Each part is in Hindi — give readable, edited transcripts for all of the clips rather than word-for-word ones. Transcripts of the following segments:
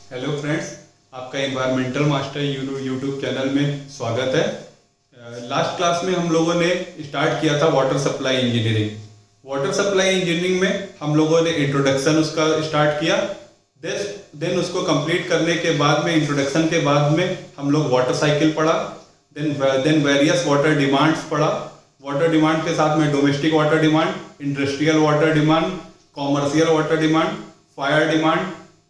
हेलो फ्रेंड्स, आपका एनवायरमेंटल मास्टर यूट्यूब चैनल में स्वागत है। लास्ट क्लास में हम लोगों ने स्टार्ट किया था water supply engineering. Water supply engineering में हम लोगों ने इंट्रोडक्शन उसका स्टार्ट किया। देन उसको कंप्लीट करने के बाद में इंट्रोडक्शन के बाद में हम लोग वाटर साइकिल पढ़ा। देन वेरियस वाटर डिमांड्स पढ़ा। वाटर डिमांड के साथ में domestic water demand, industrial water demand, commercial water demand, fire demand,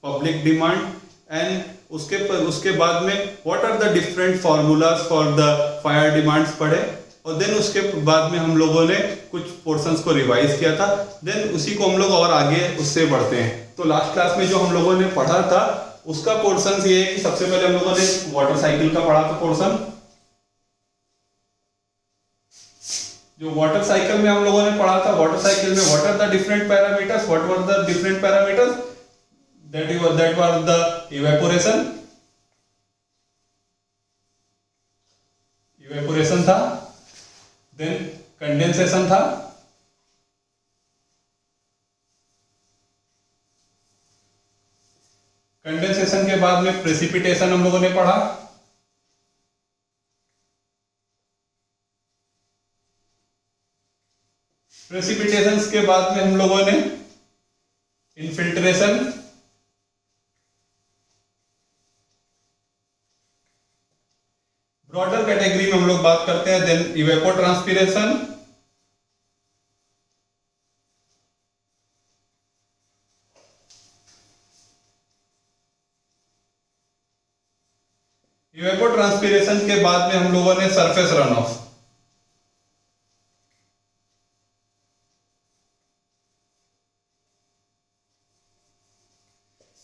public demand and उसके बाद में what are the different formulas for the fire demands पढ़े। और देन उसके बाद में हम लोगों ने कुछ पोर्शंस को रिवाइज किया था। देन उसी को हम लोग और आगे उससे बढ़ते हैं। तो लास्ट क्लास में जो हम लोगों ने पढ़ा था उसका पोर्शन ये है कि सबसे पहले हम लोगों ने वाटर साइकिल का पढ़ा था पोर्शन। जो वाटर साइकिल में हम लोगों ने पढ़ा था, वाटर साइकिल में what are the different parameters, what were the different parameters, that was the evaporation था, then condensation था, कंडेंसेशन के बाद में प्रेसिपिटेशन हम लोगों ने पढ़ा। प्रेसिपिटेशन के बाद में हम लोगों ने इनफिल्ट्रेशन, ब्रॉडर कैटेगरी में हम लोग बात करते हैं। देन इवेपोट्रांसपिरेशन, इवेपोट्रांसपिरेशन के बाद में हम लोगों ने सरफेस रन ऑफ।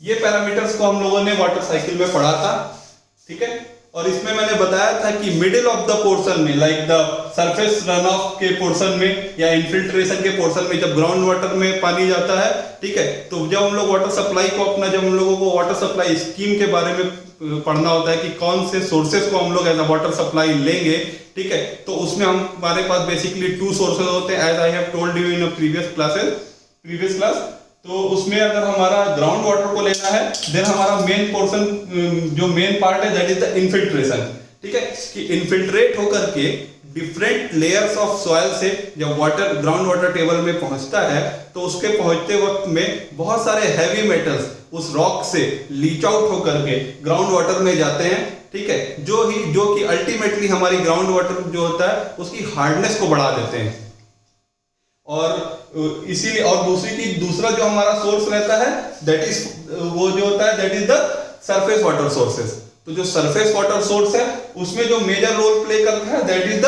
ये पैरामीटर्स को हम लोगों ने वाटर साइकिल में पढ़ा था, ठीक है। और इसमें मैंने बताया था कि मिडिल ऑफ द पोर्शन में, like the surface run of के पोर्शन में या इन्फिल्ट्रेशन के पोर्शन में, जब ग्राउंड वाटर में पानी जाता है, ठीक है, तो जब हम लोग वाटर सप्लाई को जब हम लोगों को वाटर सप्लाई स्कीम के बारे में पढ़ना होता है कि कौन से सोर्सेज को हम लोग एज अ वाटर सप्लाई लेंगे, ठीक है, तो उसमें हमारे पास बेसिकली 2 सोर्सेज होते हैं, as I have told you in previous class. तो उसमें अगर हमारा ग्राउंड वाटर को लेना है, देन हमारा मेन पोर्शन, जो मेन पार्ट है, दैट इज द इन्फिल्ट्रेशन, ठीक है, कि इन्फिल्ट्रेट होकर के डिफरेंट लेयर्स ऑफ सॉइल से जब वाटर ग्राउंड वाटर टेबल में पहुंचता है, तो उसके पहुंचते वक्त में बहुत सारे हैवी मेटल्स उस रॉक से लीच आउट होकर के ग्राउंड वाटर में जाते हैं, ठीक है, जो कि अल्टीमेटली हमारी ग्राउंड वाटर जो होता है उसकी हार्डनेस को बढ़ा देते हैं। और इसीलिए, और दूसरा जो हमारा सोर्स रहता है, दैट इज वो जो होता है, that is the surface water sources. तो जो सरफेस वाटर सोर्स है उसमें जो मेजर रोल प्ले करता है, that is the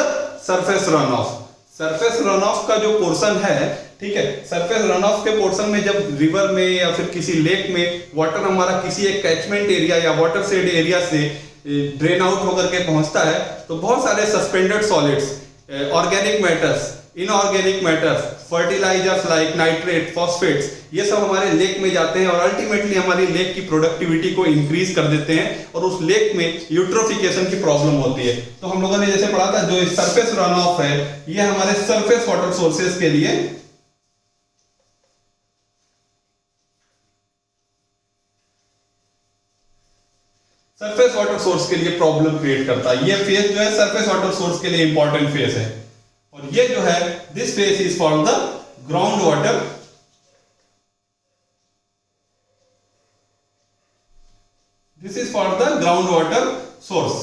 surface run of. Surface run of का जो पोर्शन है, ठीक है, सरफेस रन ऑफ के पोर्शन में जब रिवर में या फिर किसी लेक में वाटर हमारा किसी एक कैचमेंट एरिया या वाटर शेड एरिया से ड्रेन आउट होकर के पहुंचता है, तो बहुत सारे suspended solids, organic matters, inorganic matters, fertilizers like nitrate, phosphates, ये सब हमारे लेक में जाते हैं और अल्टीमेटली हमारी लेक की प्रोडक्टिविटी को इंक्रीज कर देते हैं और उस लेक में यूट्रोफिकेशन की प्रॉब्लम होती है। तो हम लोगों ने जैसे पढ़ा था, जो सरफेस रन ऑफ है, ये हमारे सरफेस वाटर सोर्सेज के लिए सरफेस वाटर सोर्स के लिए प्रॉब्लम क्रिएट करता है। ये फेज जो है सरफेस वाटर सोर्स के लिए इंपॉर्टेंट फेज है। और ये जो है, this phase is for the ground water, this is for the ground water source,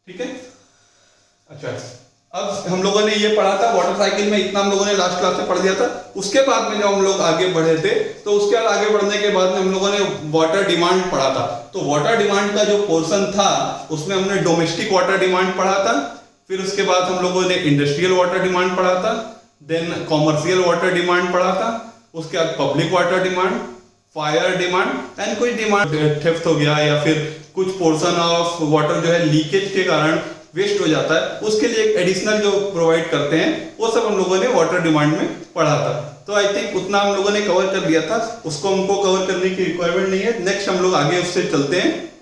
ठीक है। अच्छा, अब हम लोगों ने ये पढ़ा था वाटर साइकिल में, इतना हम लोगों ने लास्ट क्लास में पढ़ दिया था। उसके बाद में जब हम लोग आगे बढ़े थे, तो उसके बाद आगे बढ़ने के बाद में हम लोगों ने वाटर डिमांड पढ़ा था। तो वाटर डिमांड का जो पोर्शन था उसमें हमने डोमेस्टिक वाटर डिमांड पढ़ा था, फिर उसके बाद हम लोगों ने इंडस्ट्रियल वाटर डिमांड पढ़ा था, देन कॉमर्शियल वाटर डिमांड पढ़ा था, उसके बाद public water demand, fire demand and कुछ डिमांड थेफ्ट हो गया या फिर कुछ पोर्शन ऑफ वाटर जो है लीकेज के कारण वेस्ट हो जाता है, उसके लिए एक एडिशनल जो प्रोवाइड करते हैं, वो सब हम लोगों ने वाटर डिमांड में पढ़ा था। तो आई थिंक उतना हम लोगों ने कवर कर लिया था, उसको हमको कवर करने की रिक्वायरमेंट नहीं है। नेक्स्ट हम लोग आगे उससे चलते हैं।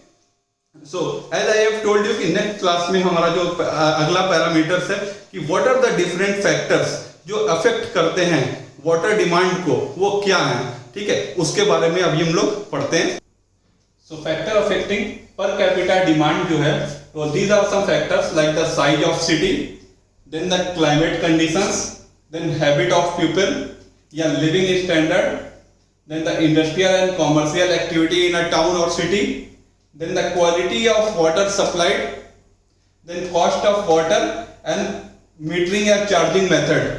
So as I have told you कि नेक्स्ट क्लास में हमारा जो अगला पैरामीटर्स है कि what are the different factors जो अफेक्ट करते हैं वाटर डिमांड को, वो क्या है। ठीक है, उसके बारे में अभी हम लोग पढ़ते हैं। So factor affecting per capita demand जो है, तो these are some factors like the size of city, then the climate conditions, then habit of people या living standard, then the industrial and commercial activity in a town or city, then the quality of water supplied, then cost of water and metering या charging method,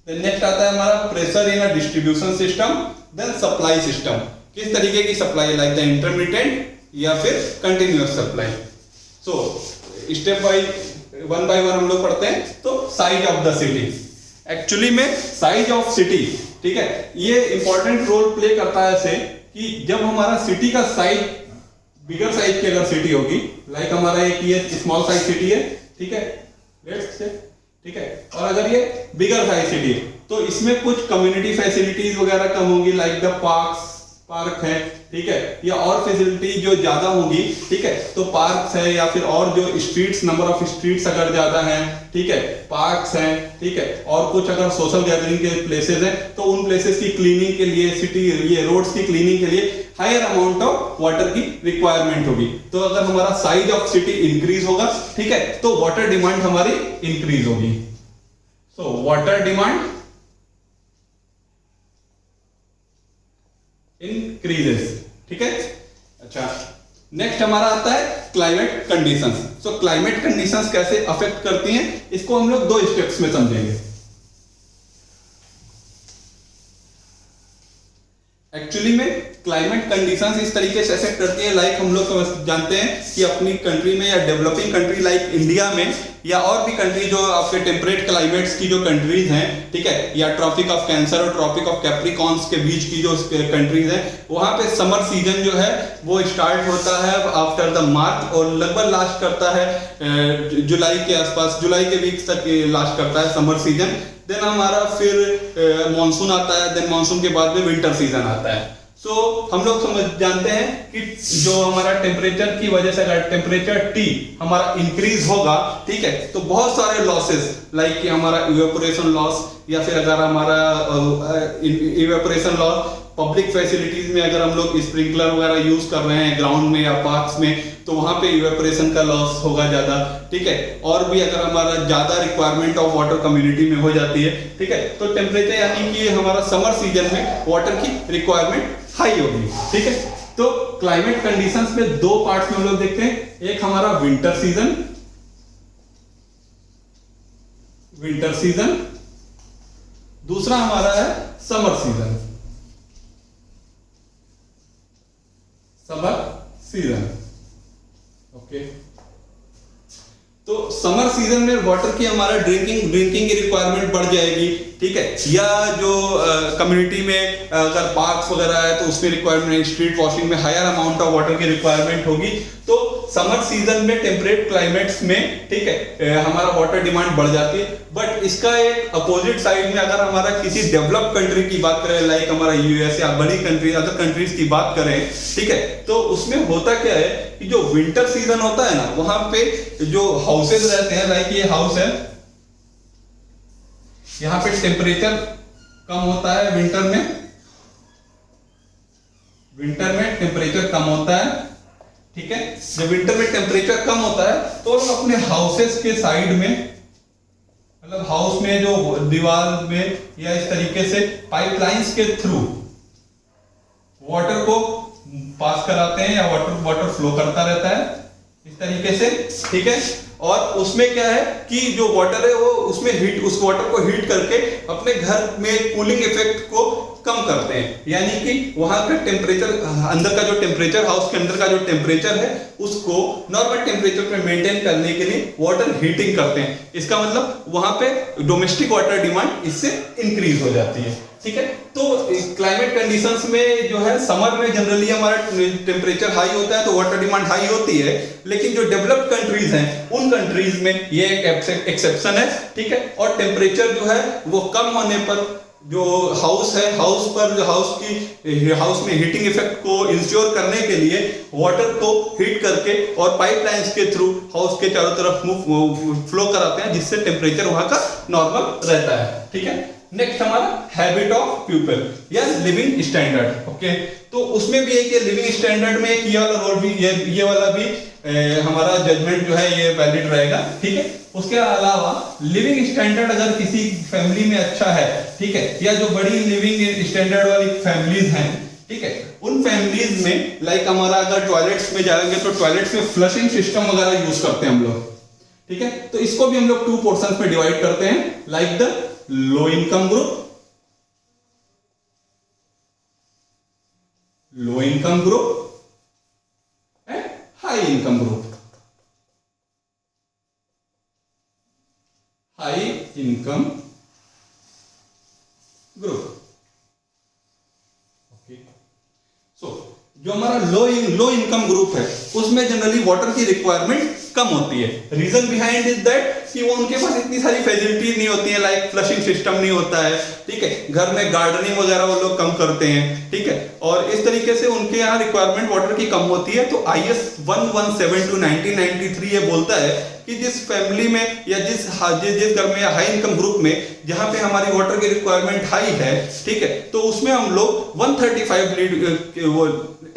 then next आता है हमारा pressure in a distribution system, then supply system, किस तरीके की सप्लाई, लाइक द इंटरमिटेंट या फिर continuous supply. So step by one by one हम लोग पढ़ते हैं। तो size of the city, actually में साइज ऑफ सिटी, ठीक है, ये इंपॉर्टेंट रोल प्ले करता है ऐसे कि जब हमारा सिटी का साइज, बिगर साइज की अगर सिटी होगी, लाइक हमारा एक ये स्मॉल साइज सिटी है, ठीक है, लेट्स से, ठीक है, और अगर ये बिगर साइज सिटी है तो इसमें कुछ कम्युनिटी फैसिलिटीज वगैरह कम होंगी, लाइक द पार्क है, ठीक है, या और फैसिलिटी जो ज्यादा होगी, ठीक है, तो पार्क्स है या फिर और जो स्ट्रीट्स, नंबर ऑफ स्ट्रीट्स अगर ज्यादा हैं, ठीक है, पार्क्स हैं, ठीक है, और कुछ अगर सोशल गैदरिंग के प्लेसेस हैं तो उन प्लेसेस की क्लीनिंग के लिए, सिटी ये रोड्स की क्लीनिंग के लिए हायर अमाउंट ऑफ वाटर की रिक्वायरमेंट होगी। तो अगर हमारा साइज ऑफ सिटी इंक्रीज होगा, ठीक है, तो वाटर डिमांड हमारी इंक्रीज होगी। सो वाटर डिमांड इंक्रीजेस, ठीक है। अच्छा, नेक्स्ट हमारा आता है क्लाइमेट कंडीशंस। सो क्लाइमेट कंडीशंस कैसे अफेक्ट करती हैं, इसको हम लोग दो स्टेप्स में समझेंगे। एक्चुअली में क्लाइमेट कंडीशंस इस तरीके से अफेक्ट करती है, लाइक हम लोग जानते हैं कि अपनी कंट्री में या डेवलपिंग कंट्री लाइक इंडिया में या और भी कंट्री जो आपके टेम्परेट क्लाइमेट्स की जो कंट्रीज हैं, ठीक है, या ट्रॉपिक ऑफ कैंसर और ट्रॉपिक ऑफ कैप्रिकॉन्स के बीच की जो कंट्रीज हैं, वहां पे समर सीजन जो है वो स्टार्ट होता है आफ्टर द मार्च और लगभग लास्ट करता है जुलाई के आसपास, जुलाई के वीक तक लास्ट करता है समर सीजन। देन हमारा फिर मॉनसून आता है, देन मॉनसून के बाद में विंटर सीजन आता है। सो हम लोग समझ जानते हैं कि जो हमारा टेम्परेचर की वजह से अगर टेम्परेचर T हमारा इंक्रीज होगा, ठीक है, तो बहुत सारे लॉसेस लाइक कि हमारा इवेपोरेशन लॉस या फिर अगर हमारा इवेपोरेशन लॉस, पब्लिक फैसिलिटीज में अगर हम लोग स्प्रिंकलर वगैरह यूज कर रहे हैं ग्राउंड में या पार्क्स में, तो वहां पे इवेपोरेशन का लॉस होगा ज्यादा, ठीक है, और भी अगर हमारा ज्यादा रिक्वायरमेंट ऑफ वाटर कम्युनिटी में हो जाती है, ठीक है, तो टेम्परेचर यानी कि हमारा समर सीजन में वाटर की रिक्वायरमेंट हाई होगी, ठीक है। तो क्लाइमेट कंडीशंस में दो पार्ट्स में हम लोग देखते हैं, एक हमारा विंटर सीजन, दूसरा हमारा है समर सीजन, ओके। तो समर सीजन में वाटर की हमारा ड्रिंकिंग की रिक्वायरमेंट बढ़ जाएगी, ठीक है, या जो कम्युनिटी में अगर पार्क्स वगैरह है तो उसमें रिक्वायरमेंट, स्ट्रीट वॉशिंग में हायर अमाउंट ऑफ वाटर की रिक्वायरमेंट होगी। तो समर सीजन में टेम्परेट क्लाइमेट्स में, ठीक है, हमारा वाटर डिमांड बढ़ जाती है। बट इसका एक अपोजिट साइड में अगर हमारा किसी डेवलप कंट्री की बात करें, लाइक हमारा यूएस या बड़ी कंट्री, अदर कंट्रीज की बात करें, ठीक है, तो उसमें होता क्या है कि जो विंटर सीजन होता है ना, वहां पे जो हाउसेज रहते हैं, लाइक ये हाउस है, यहां पे टेम्परेचर कम होता है विंटर में टेम्परेचर कम होता है, ठीक है। जब विंटर में टेम्परेचर कम होता है तो हम अपने हाउसेस के साइड में, मतलब हाउस में जो दीवार में या इस तरीके से पाइपलाइंस के थ्रू वाटर को पास कराते हैं या वाटर फ्लो करता रहता है इस तरीके से, ठीक है। और उसमें क्या है कि जो वाटर है वो उसमें हीट, उस वाटर को हीट करके अपने घर में कूलिंग इफेक्ट को कम करते हैं, यानी कि वहां का टेम्परेचर, अंदर का जो टेम्परेचर, हाउस के अंदर का जो टेम्परेचर है उसको नॉर्मल टेम्परेचर पे मेंटेन करने के लिए वाटर हीटिंग करते हैं। इसका मतलब वहां पे डोमेस्टिक वाटर डिमांड इससे इंक्रीज हो जाती है, ठीक है। तो क्लाइमेट कंडीशंस में जो है समर में जनरली हमारा टेम्परेचर हाई होता है तो वाटर डिमांड हाई होती है, लेकिन जो डेवलप्ड कंट्रीज हैं उन कंट्रीज में ये एक एक्सेप्शन है, ठीक है। और टेम्परेचर जो है वो कम होने पर जो हाउस है, हाउस में हीटिंग इफेक्ट को इंश्योर करने के लिए वाटर को हीट करके और पाइपलाइंस के थ्रू हाउस के चारों तरफ फ्लो कराते हैं, जिससे टेम्परेचर वहां का नॉर्मल रहता है, ठीक है। नेक्स्ट हमारा हैबिट ऑफ पीपल या लिविंग स्टैंडर्ड। ओके, तो उसमें भी एक ये लिविंग स्टैंडर्ड में ये वाला रोल भी, ये वाला भी हमारा जजमेंट जो है ये वैलिड रहेगा। ठीक है, उसके अलावा लिविंग स्टैंडर्ड अगर किसी फैमिली में अच्छा है, ठीक है, या जो बड़ी लिविंग स्टैंडर्ड वाली फैमिलीज हैं, ठीक है, उन फैमिलीज में लाइक हमारा अगर टॉयलेट्स में जाएंगे तो टॉयलेट्स में फ्लशिंग सिस्टम वगैरह यूज करते हैं हम लोग। ठीक है, तो इसको भी हम लोग 2 पोर्शंस में डिवाइड करते हैं, like the low income group, low income group and high income group. High income group. Okay, so जो हमारा लो इनकम ग्रुप है उसमें जनरली वाटर की रिक्वायरमेंट कम होती है। रीजन बिहाइंड इज दैट कि वो उनके पास इतनी सारी फैसिलिटीज नहीं होती है, लाइक फ्लशिंग सिस्टम नहीं होता है। ठीक है, घर में गार्डनिंग वगैरह वो लोग कम करते हैं। ठीक है, और इस तरीके से उनके यहाँ रिक्वायरमेंट वाटर की कम होती है। तो IS 117 1993 ये बोलता है कि जिस फैमिली में या जिस घर में या हाई इनकम ग्रुप में जहां पे हमारी वाटर की रिक्वायरमेंट हाई है, ठीक है, तो उसमें हम लोग 135 वो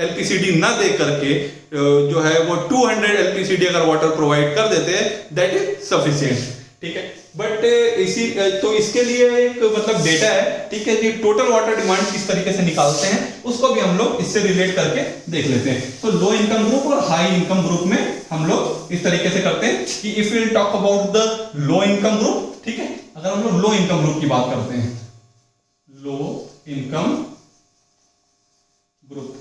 LPCD ना दे करके जो है वो 200 LPCD अगर वाटर प्रोवाइड कर देते हैं, दैट इज सफिशिएंट। ठीक है, बट इसी तो इसके लिए एक मतलब डेटा है। ठीक है जी, टोटल वाटर डिमांड किस तरीके से निकालते हैं उसको भी हम लोग इससे रिलेट करके देख लेते हैं। तो लो इनकम ग्रुप और हाई इनकम ग्रुप में हम लोग इस तरीके से करते हैं कि if will talk about the low income group, ठीक है, अगर हम लोग लो इनकम ग्रुप की बात करते हैं, लो इनकम ग्रुप,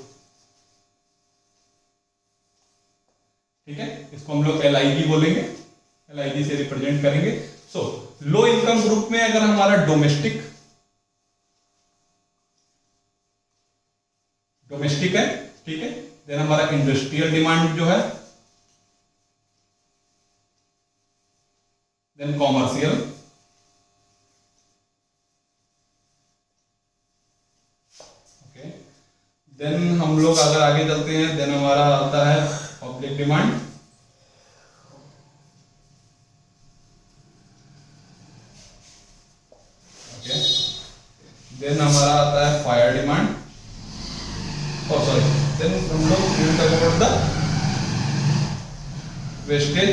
ठीक है, इसको हम लोग LIG बोलेंगे, LIG से रिप्रेजेंट करेंगे। सो लो इनकम ग्रुप में अगर हमारा डोमेस्टिक है, ठीक है, देन हमारा इंडस्ट्रियल डिमांड जो है, देन कॉमर्शियल, ओके, देन हम लोग अगर आगे चलते हैं देन हमारा आता है पब्लिक डिमांड, ओके, देन हमारा आता है फायर डिमांड, देन हम लोग talk about the वेस्टेज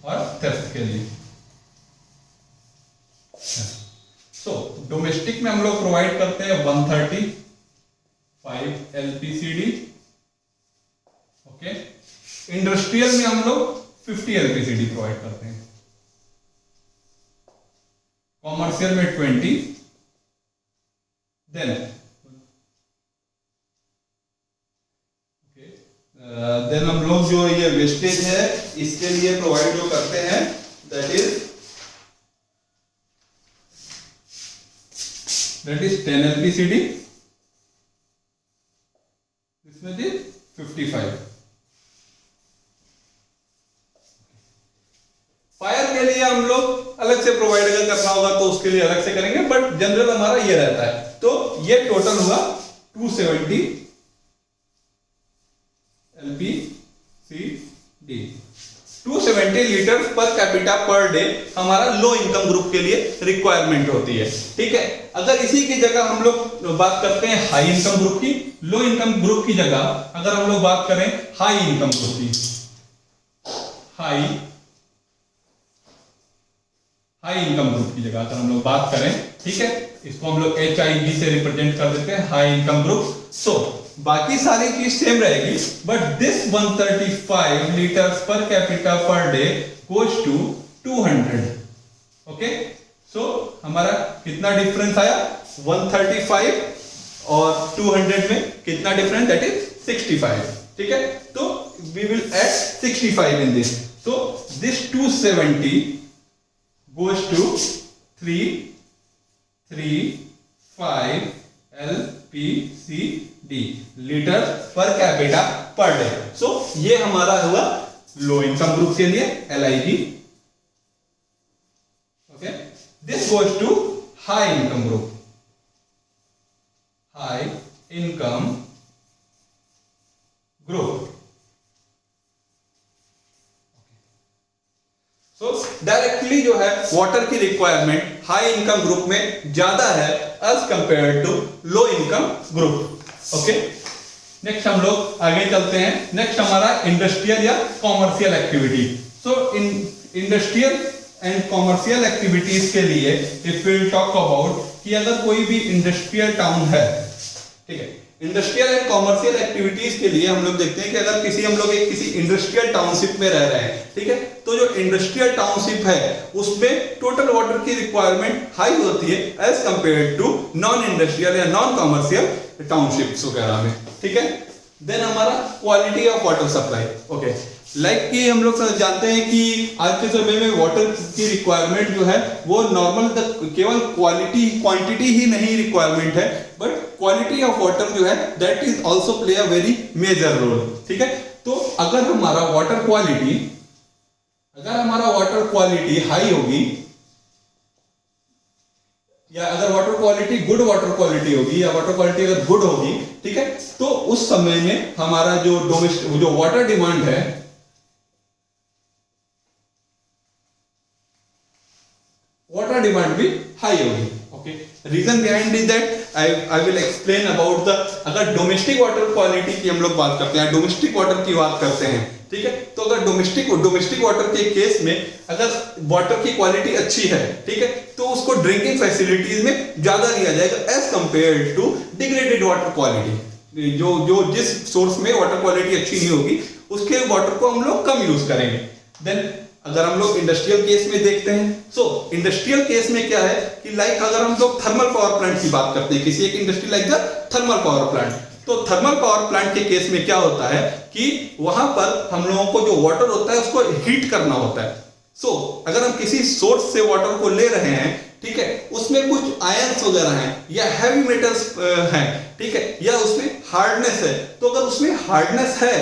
और थेफ्ट के लिए। सो डोमेस्टिक में हम लोग प्रोवाइड करते हैं 135 LPCD, ओके, इंडस्ट्रियल में हम लोग 50 LPCD प्रोवाइड करते हैं, कॉमर्शियल में 20, देन हम लोग जो ये वेस्टेज है इसके लिए प्रोवाइड जो करते हैं दैट इज 10 LPCD, इसमें 55। फायर के लिए हम लोग अलग से प्रोवाइड अगर करना होगा तो उसके लिए अलग से करेंगे, बट जनरल हमारा ये रहता है। तो ये टोटल हुआ 270 LPCD, 270 litre per capita per day हमारा लो इनकम ग्रुप के लिए रिक्वायरमेंट होती है। ठीक है, अगर इसी की जगह हम लोग बात करते हैं हाई इनकम ग्रुप की, लो इनकम ग्रुप की जगह अगर हम लोग बात करें हाई इनकम ग्रुप की, हाई इनकम ग्रुप की जगह अगर हम लोग बात करें, ठीक है, इसको हम लोग HIG से रिप्रेजेंट कर देते हैं, हाई इनकम ग्रुप। सो बाकी सारी चीज सेम रहेगी, but this 135 litres per capita per day goes to 200। Okay, so हमारा कितना डिफरेंस आया, 135 और 200 में कितना डिफरेंस, दैट इज 65। ठीक है, तो we will add 65 in this, so this 270 goes to 335 LPCD litre per capita per day. So ये हमारा हुआ लो इनकम ग्रुप के लिए LIG। Okay, this goes to high income group, high income group. So directly जो है वाटर की रिक्वायरमेंट हाई इनकम ग्रुप में ज्यादा है as compare to low income group. Okay, next हम लोग आगे चलते हैं। नेक्स्ट हमारा इंडस्ट्रियल या commercial activity. So in industrial and commercial activities के लिए इफ विल टॉक अबाउट कि अगर कोई भी इंडस्ट्रियल टाउन है, ठीक है, इंडस्ट्रियल एंड कॉमर्शियल एक्टिविटीज के लिए हम लोग देखते हैं कि अगर हम लोग एक किसी इंडस्ट्रियल टाउनशिप में रह रहे हैं, ठीक है, तो जो इंडस्ट्रियल टाउनशिप है उसमें टोटल वाटर की रिक्वायरमेंट हाई होती है as compare to non industrial या नॉन कॉमर्शियल टाउनशिप्स वगैरह में, ठीक है। देन हमारा quality of water supply. Okay, like कि हम लोग जानते हैं कि आज के समय में वाटर की रिक्वायरमेंट जो है वो नॉर्मल केवल क्वांटिटी ही नहीं रिक्वायरमेंट है, बट क्वालिटी ऑफ वाटर जो है that is also play a very major role, ठीक है। तो अगर हमारा वाटर क्वालिटी हाई होगी या अगर water quality good water quality होगी या वाटर क्वालिटी अगर गुड होगी, ठीक है, तो उस समय में हमारा जो वाटर डिमांड है, वाटर डिमांड भी हाई होगी। Okay, reason behind is that I will explain about the, अगर डोमेस्टिक वाटर क्वालिटी की हम लोग बात करते हैं, डोमेस्टिक वाटर की बात करते हैं, ठीक है, तो अगर डोमेस्टिक वाटर के केस में अगर वाटर की क्वालिटी अच्छी है, ठीक है, तो उसको ड्रिंकिंग फैसिलिटीज में ज्यादा लिया जाएगा as compare to degraded water quality. जो जिस सोर्स में वाटर क्वालिटी अच्छी नहीं होगी उसके वाटर को हम लोग कम यूज करेंगे। देन अगर हम लोग इंडस्ट्रियल केस में देखते हैं, सो इंडस्ट्रियल केस में क्या है कि लाइक अगर हम लोग थर्मल पावर प्लांट की बात करते हैं, किसी एक industry like the thermal power plant, तो थर्मल पावर प्लांट के केस में क्या होता है कि वहां पर हम लोगों को जो वाटर होता है उसको हीट करना होता है। सो अगर हम किसी सोर्स से वाटर को ले रहे हैं, ठीक है, उसमें कुछ आयंस वगैरह हैं या हैवी मेटल्स हैं, ठीक है, या उसमें हार्डनेस है, तो अगर उसमें हार्डनेस है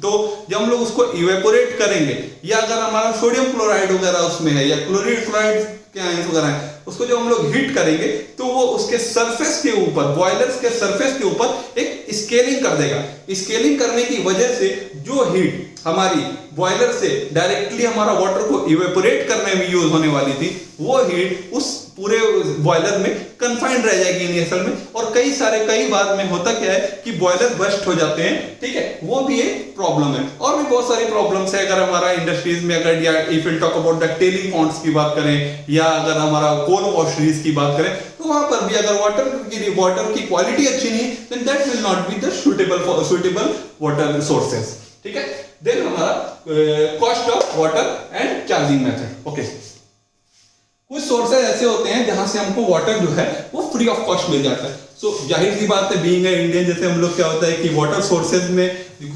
तो जब हम लोग उसको इवेपोरेट करेंगे या अगर हमारा सोडियम क्लोराइड वगैरह उसमें है या क्लोरीन क्लोराइड के आयंस वगैरह हैं, उसको जब हम लोग हीट करेंगे तो वो उसके सरफेस के ऊपर, बॉयलर्स के सरफेस के ऊपर एक स्केलिंग कर देगा। स्केलिंग करने की वजह से जो हीट हमारी बॉयलर से डायरेक्टली हमारा वाटर को इवेपोरेट करने में यूज होने वाली थी, वो हीट उस पूरे बॉयलर में कंफाइंड रह जाएगी इनिशियल में, और कई बार में होता क्या है कि बॉयलर बस्ट हो जाते हैं, ठीक है, वो भी एक प्रॉब्लम है। और भी बहुत सारी प्रॉब्लम्स है अगर हमारा इंडस्ट्रीज में, अगर या if will talk about the tailing ponds की बात करें या अगर हमारा कोल वॉशरीज की बात करें, तो वहां पर भी अगर वाटर की क्वालिटी अच्छी नहीं, then that will not be the suitable water sources, ठीक है। देन हमारा cost of water and charging method. Okay, कुछ सोर्सेज ऐसे होते हैं जहां से हमको वाटर जो है वो फ्री ऑफ कॉस्ट मिल जाता है। सो जाहिर सी बात है, बीइंग इंडियन, जैसे हम लोग क्या होता है कि वाटर सोर्सेज में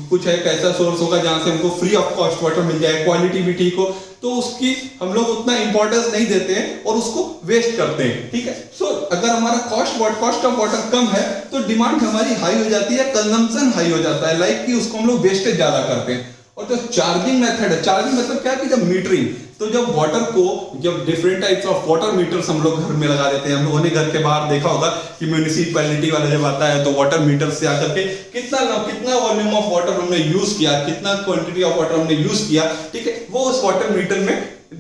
कुछ एक ऐसा सोर्स होगा जहां से हमको फ्री ऑफ कॉस्ट वाटर मिल जाए, क्वालिटी भी ठीक हो, तो उसकी हम लोग उतना इंपॉर्टेंस नहीं देते हैं और उसको वेस्ट करते हैं, ठीक है। सो अगर हमारा कॉस्ट ऑफ वाटर कम है तो डिमांड हमारी हाई हो जाती है, कंजम्पशन हाई हो जाता है, लाइक कि उसको हम लोग वेस्टेज ज्यादा करते हैं। और जो चार्जिंग मेथड है, चार्जिंग मतलब क्या कि जब मीटरिंग, तो जब वाटर को, जब different types of water meters हम लोग घर में लगा देते हैं, हम लोगों ने घर के बाहर देखा होगा कि म्युनिसिपैलिटी वाला जब आता है तो वाटर मीटर से आकर के कितना वॉल्यूम ऑफ वाटर हमने यूज किया, कितना क्वांटिटी ऑफ वाटर हमने यूज किया, ठीक है, वो उस वाटर मीटर में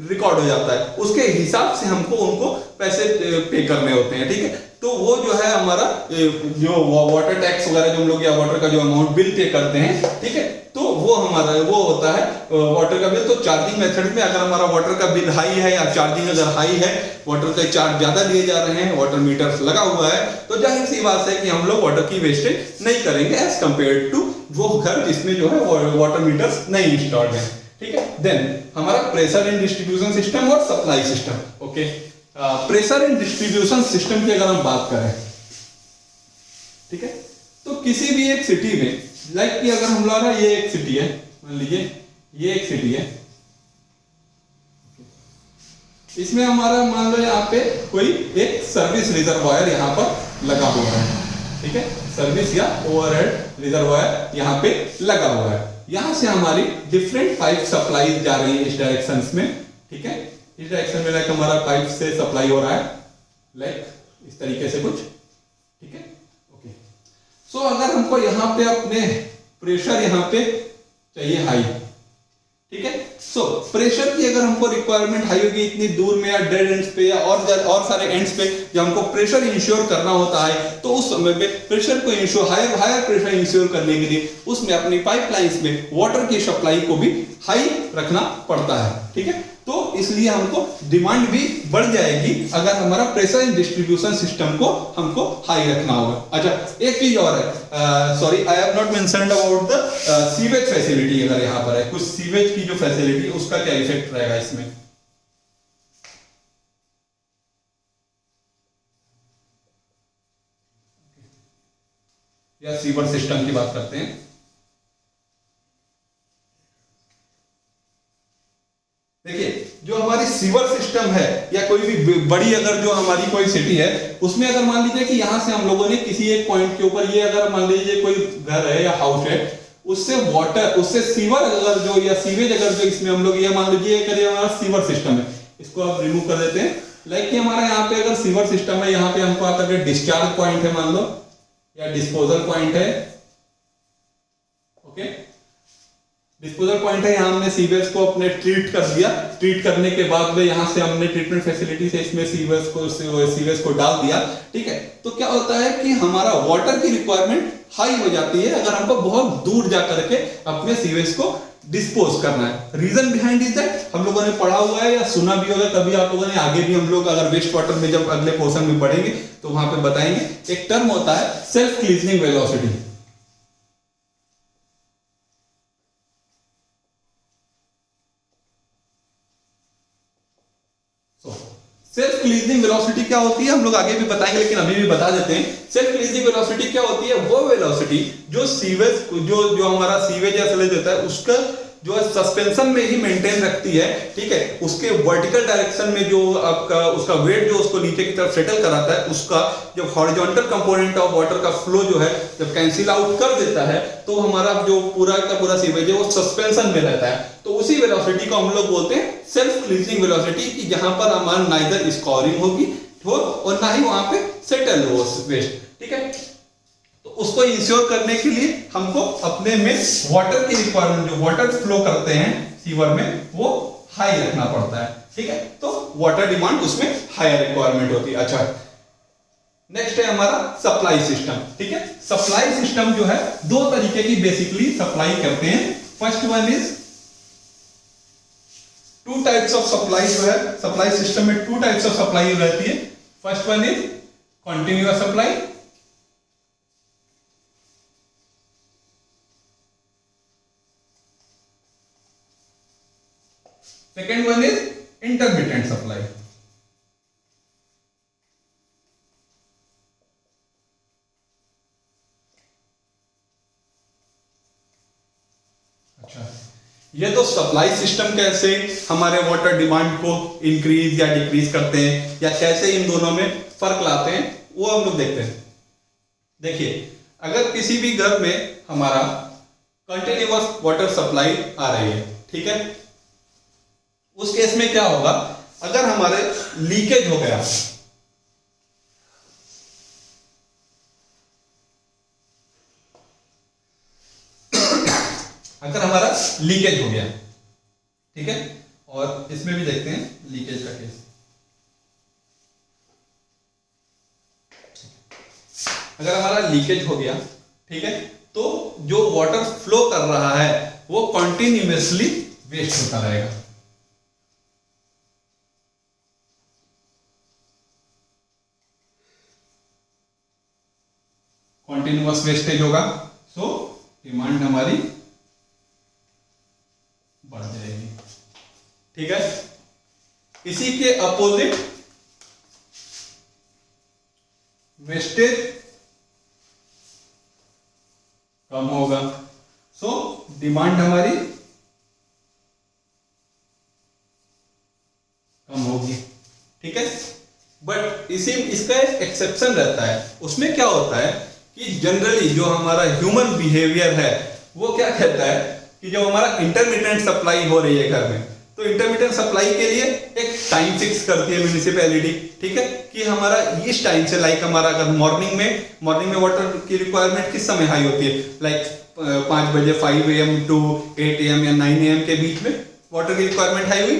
रिकॉर्ड हो जाता है। उसके हिसाब से हमको उनको पैसे पे करने होते हैं, ठीक है। तो वो जो है हमारा जो वाटर टैक्स वगैरह जो हम लोग या वाटर का जो अमाउंट बिल पे करते हैं, ठीक है, तो वो हमारा वो होता है वाटर का बिल। तो चार्जिंग मेथड में अगर हमारा वाटर का बिल हाई है या चार्जिंग अगर हाई है, वाटर का चार्ज ज्यादा लिए जा रहे हैं, वाटर मीटर लगा हुआ है, तो जाहिर सी बात है कि हम लोग वाटर की वेस्टेज नहीं करेंगे एज कंपेयर टू वो घर जिसमें जो है वाटर मीटर्स नहीं इंस्टॉल्ड है, ठीक है। देन हमारा प्रेशर एंड डिस्ट्रीब्यूशन सिस्टम और supply system. Okay, pressure and distribution system की अगर हम बात करें, ठीक है, तो किसी भी एक सिटी में, लाइक कि अगर हम लोग ये एक सिटी है, मान लीजिए ये एक सिटी है, इसमें हमारा मान लो यहाँ पे कोई एक सर्विस रिजर्वायर यहाँ पर लगा हुआ है, ठीक है, सर्विस या ओवरहेड रिजर्वायर यहाँ पे लगा हुआ है। यहां से हमारी डिफरेंट पाइप सप्लाई जा रही है इस डायरेक्शन में, ठीक है, इस डायरेक्शन में लाइक हमारा पाइप से सप्लाई हो रहा है, लाइक इस तरीके से कुछ, ठीक है। ओके, सो अगर हमको यहाँ पे अपने प्रेशर यहाँ पे चाहिए हाई, ठीक है, सो प्रेशर की अगर हमको रिक्वायरमेंट हाई होगी इतनी दूर में या डेड एंड्स पे या और सारे एंड्स पे जब हमको प्रेशर इंश्योर करना होता है तो उस समय पे प्रेशर को इंश्योर हायर प्रेशर इंश्योर करने के लिए उसमें अपनी पाइपलाइंस में वाटर की सप्लाई को भी हाई रखना पड़ता है, ठीक है। तो इसलिए हमको डिमांड भी बढ़ जाएगी अगर हमारा प्रेशर इन डिस्ट्रीब्यूशन सिस्टम को हमको हाई रखना होगा। अच्छा, एक चीज और है, sorry I have not mentioned about the sewage facility. अगर यहाँ पर है कुछ सीवेज की जो फैसिलिटी उसका क्या इफेक्ट रहेगा इसमें, या सीवर सिस्टम की बात करते हैं। देखिए, जो हमारी सीवर सिस्टम है या कोई भी बड़ी अगर जो हमारी कोई सिटी है उसमें अगर मान लीजिए कि यहां से हम लोगों ने किसी एक पॉइंट के ऊपर ये अगर मान लीजिए कोई घर है या हाउस है उससे वाटर उससे सीवर अगर जो या सीवेज अगर जो इसमें हम लोग ये मान लीजिए करिए हमारा सीवर सिस्टम है, इसको आप रिमूव कर देते हैं। लाइक कि हमारा यहाँ पे अगर सीवर सिस्टम है, यहाँ पे हमको आकर के डिस्चार्ज पॉइंट है मान लो या डिस्पोजल पॉइंट है, ओके डिस्पोजल पॉइंट है, यहाँ हमने सीवेज को अपने ट्रीट कर दिया, ट्रीट करने के बाद में यहाँ से हमने ट्रीटमेंट फैसिलिटी से इसमें सीवेज को डाल दिया, ठीक है। तो क्या होता है कि हमारा वाटर की रिक्वायरमेंट हाई हो जाती है अगर हमको बहुत दूर जा करके अपने सीवेज को डिस्पोज करना है। रीजन बिहाइंड इज दैट हम लोगों ने पढ़ा हुआ है या सुना भी होगा कभी आप लोगों ने, आगे भी हम लोग अगर वेस्ट वाटर में जब अगले पोर्शन में पढ़ेंगे तो वहां पे बताएंगे, एक टर्म होता है सेल्फ क्लीजनिंग वेलोसिटी। सेल्फ क्लीजनिंग वेलोसिटी क्या होती है हम लोग आगे भी बताएंगे, लेकिन अभी भी बता देते हैं। सेल्फ क्लीजनिंग वेलोसिटी क्या होती है, वो वेलोसिटी जो सीवेज जो हमारा सीवेज या स्लज होता है उसका जो सस्पेंशन में ही मेंटेन रखती है, ठीक है। उसके वर्टिकल डायरेक्शन में जो आपका उसका वेट जो उसको नीचे की तरफ सेटल कराता है, उसका जब हॉरिजॉन्टल कंपोनेंट ऑफ वाटर का फ्लो जो है जब कैंसिल आउट कर देता है तो हमारा जो पूरा का पूरा सीवेज है वो सस्पेंशन में रहता है। तो उसी वेलोसिटी को हम लोग बोलते हैं सेल्फ क्लीजनिंग वेलोसिटी, कि जहां पर हमारा नाइदर स्कोरिंग होगी हो और ना ही वहां पे सेटल हो वेस्ट, ठीक है। तो उसको इंश्योर करने के लिए हमको अपने में वाटर की रिक्वायरमेंट जो वाटर फ्लो करते हैं सीवर में वो हाई रखना पड़ता है, ठीक है। तो वाटर डिमांड उसमें हायर रिक्वायरमेंट होती है। अच्छा, नेक्स्ट है हमारा सप्लाई सिस्टम, ठीक है। सप्लाई सिस्टम जो है दो तरीके की बेसिकली सप्लाई करते हैं। First one is two types of supply जो है सप्लाई सिस्टम में टू टाइप्स ऑफ सप्लाई रहती है। First one is continuous supply, second one is intermittent supply. अच्छा, ये तो सप्लाई सिस्टम कैसे हमारे वाटर डिमांड को इंक्रीज या डिक्रीज करते हैं या कैसे इन दोनों में फर्क लाते हैं वो हम लोग देखते हैं। देखिए, अगर किसी भी घर में हमारा कंटिन्यूअस वाटर सप्लाई आ रही है, ठीक है, उस केस में क्या होगा, अगर हमारे लीकेज हो गया, अगर हमारा लीकेज हो गया, ठीक है, और इसमें भी देखते हैं लीकेज का केस। अगर हमारा लीकेज हो गया, ठीक है, तो जो वाटर फ्लो कर रहा है वो कंटिन्यूअसली वेस्ट होता रहेगा। कंटिन्यूअस वेस्टेज होगा, सो डिमांड हमारी बढ़ जाएगी, ठीक है। इसी के अपोजिट वेस्टेज कम होगा, सो डिमांड हमारी कम होगी, ठीक है। बट इसका एक एक्सेप्शन रहता है। उसमें क्या होता है कि जनरली जो हमारा ह्यूमन बिहेवियर है वो क्या कहता है कि जब हमारा इंटरमिटेंट सप्लाई हो रही है घर में, तो इंटरमिटेंट सप्लाई के लिए एक टाइम फिक्स करती है म्युनिसिपैलिटी, ठीक है, कि हमारा इस टाइम से लाइक हमारा अगर मॉर्निंग में वाटर की रिक्वायरमेंट किस समय हाई होती है, लाइक 5 बजे 5 AM टू 8 AM या 9 AM के बीच में वाटर की रिक्वायरमेंट हाई हुई।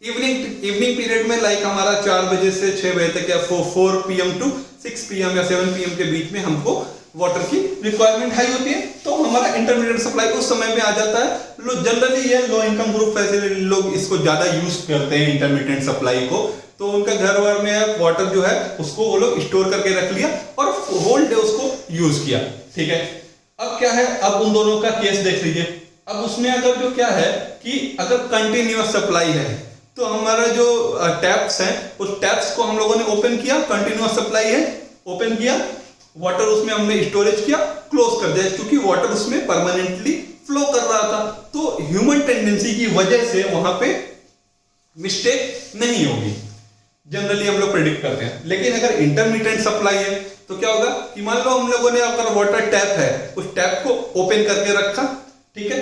इवनिंग पीरियड में लाइक हमारा 4 बजे से 6 बजे तक या 4 PM टू 6 PM या 7 PM के बीच में हमको वाटर की रिक्वायरमेंट हाई होती है, तो हमारा इंटरमीडिएट सप्लाई उस समय में आ जाता है। जनरली ये लो इनकम ग्रुप फैसिलिटी लोग इसको ज्यादा यूज करते हैं इंटरमीडिएट सप्लाई को, तो उनका घर वर में वाटर जो है उसको वो लोग स्टोर करके रख लिया और होल डे उसको यूज किया। ठीक है, अब क्या है, अब उन दोनों का केस देख लीजिए। अब उसमें अगर जो क्या है कि अगर कंटिन्यूअस सप्लाई है तो हमारा जो टैप्स हैं उस टैप्स को हम लोगों ने ओपन किया, कंटिन्यूअस सप्लाई है, ओपन किया, वाटर उसमें हमने स्टोरेज किया, क्लोज कर दिया, क्योंकि वाटर उसमें परमानेंटली फ्लो कर रहा था। तो ह्यूमन टेंडेंसी की वजह से वहां पे मिस्टेक नहीं होगी, जनरली हम लोग प्रेडिक्ट करते हैं। लेकिन अगर इंटरमिटेंट सप्लाई है तो क्या होगा कि मान लो हम लोगों ने अगर वाटर टैप है उस टैप को ओपन करके रखा, ठीक है,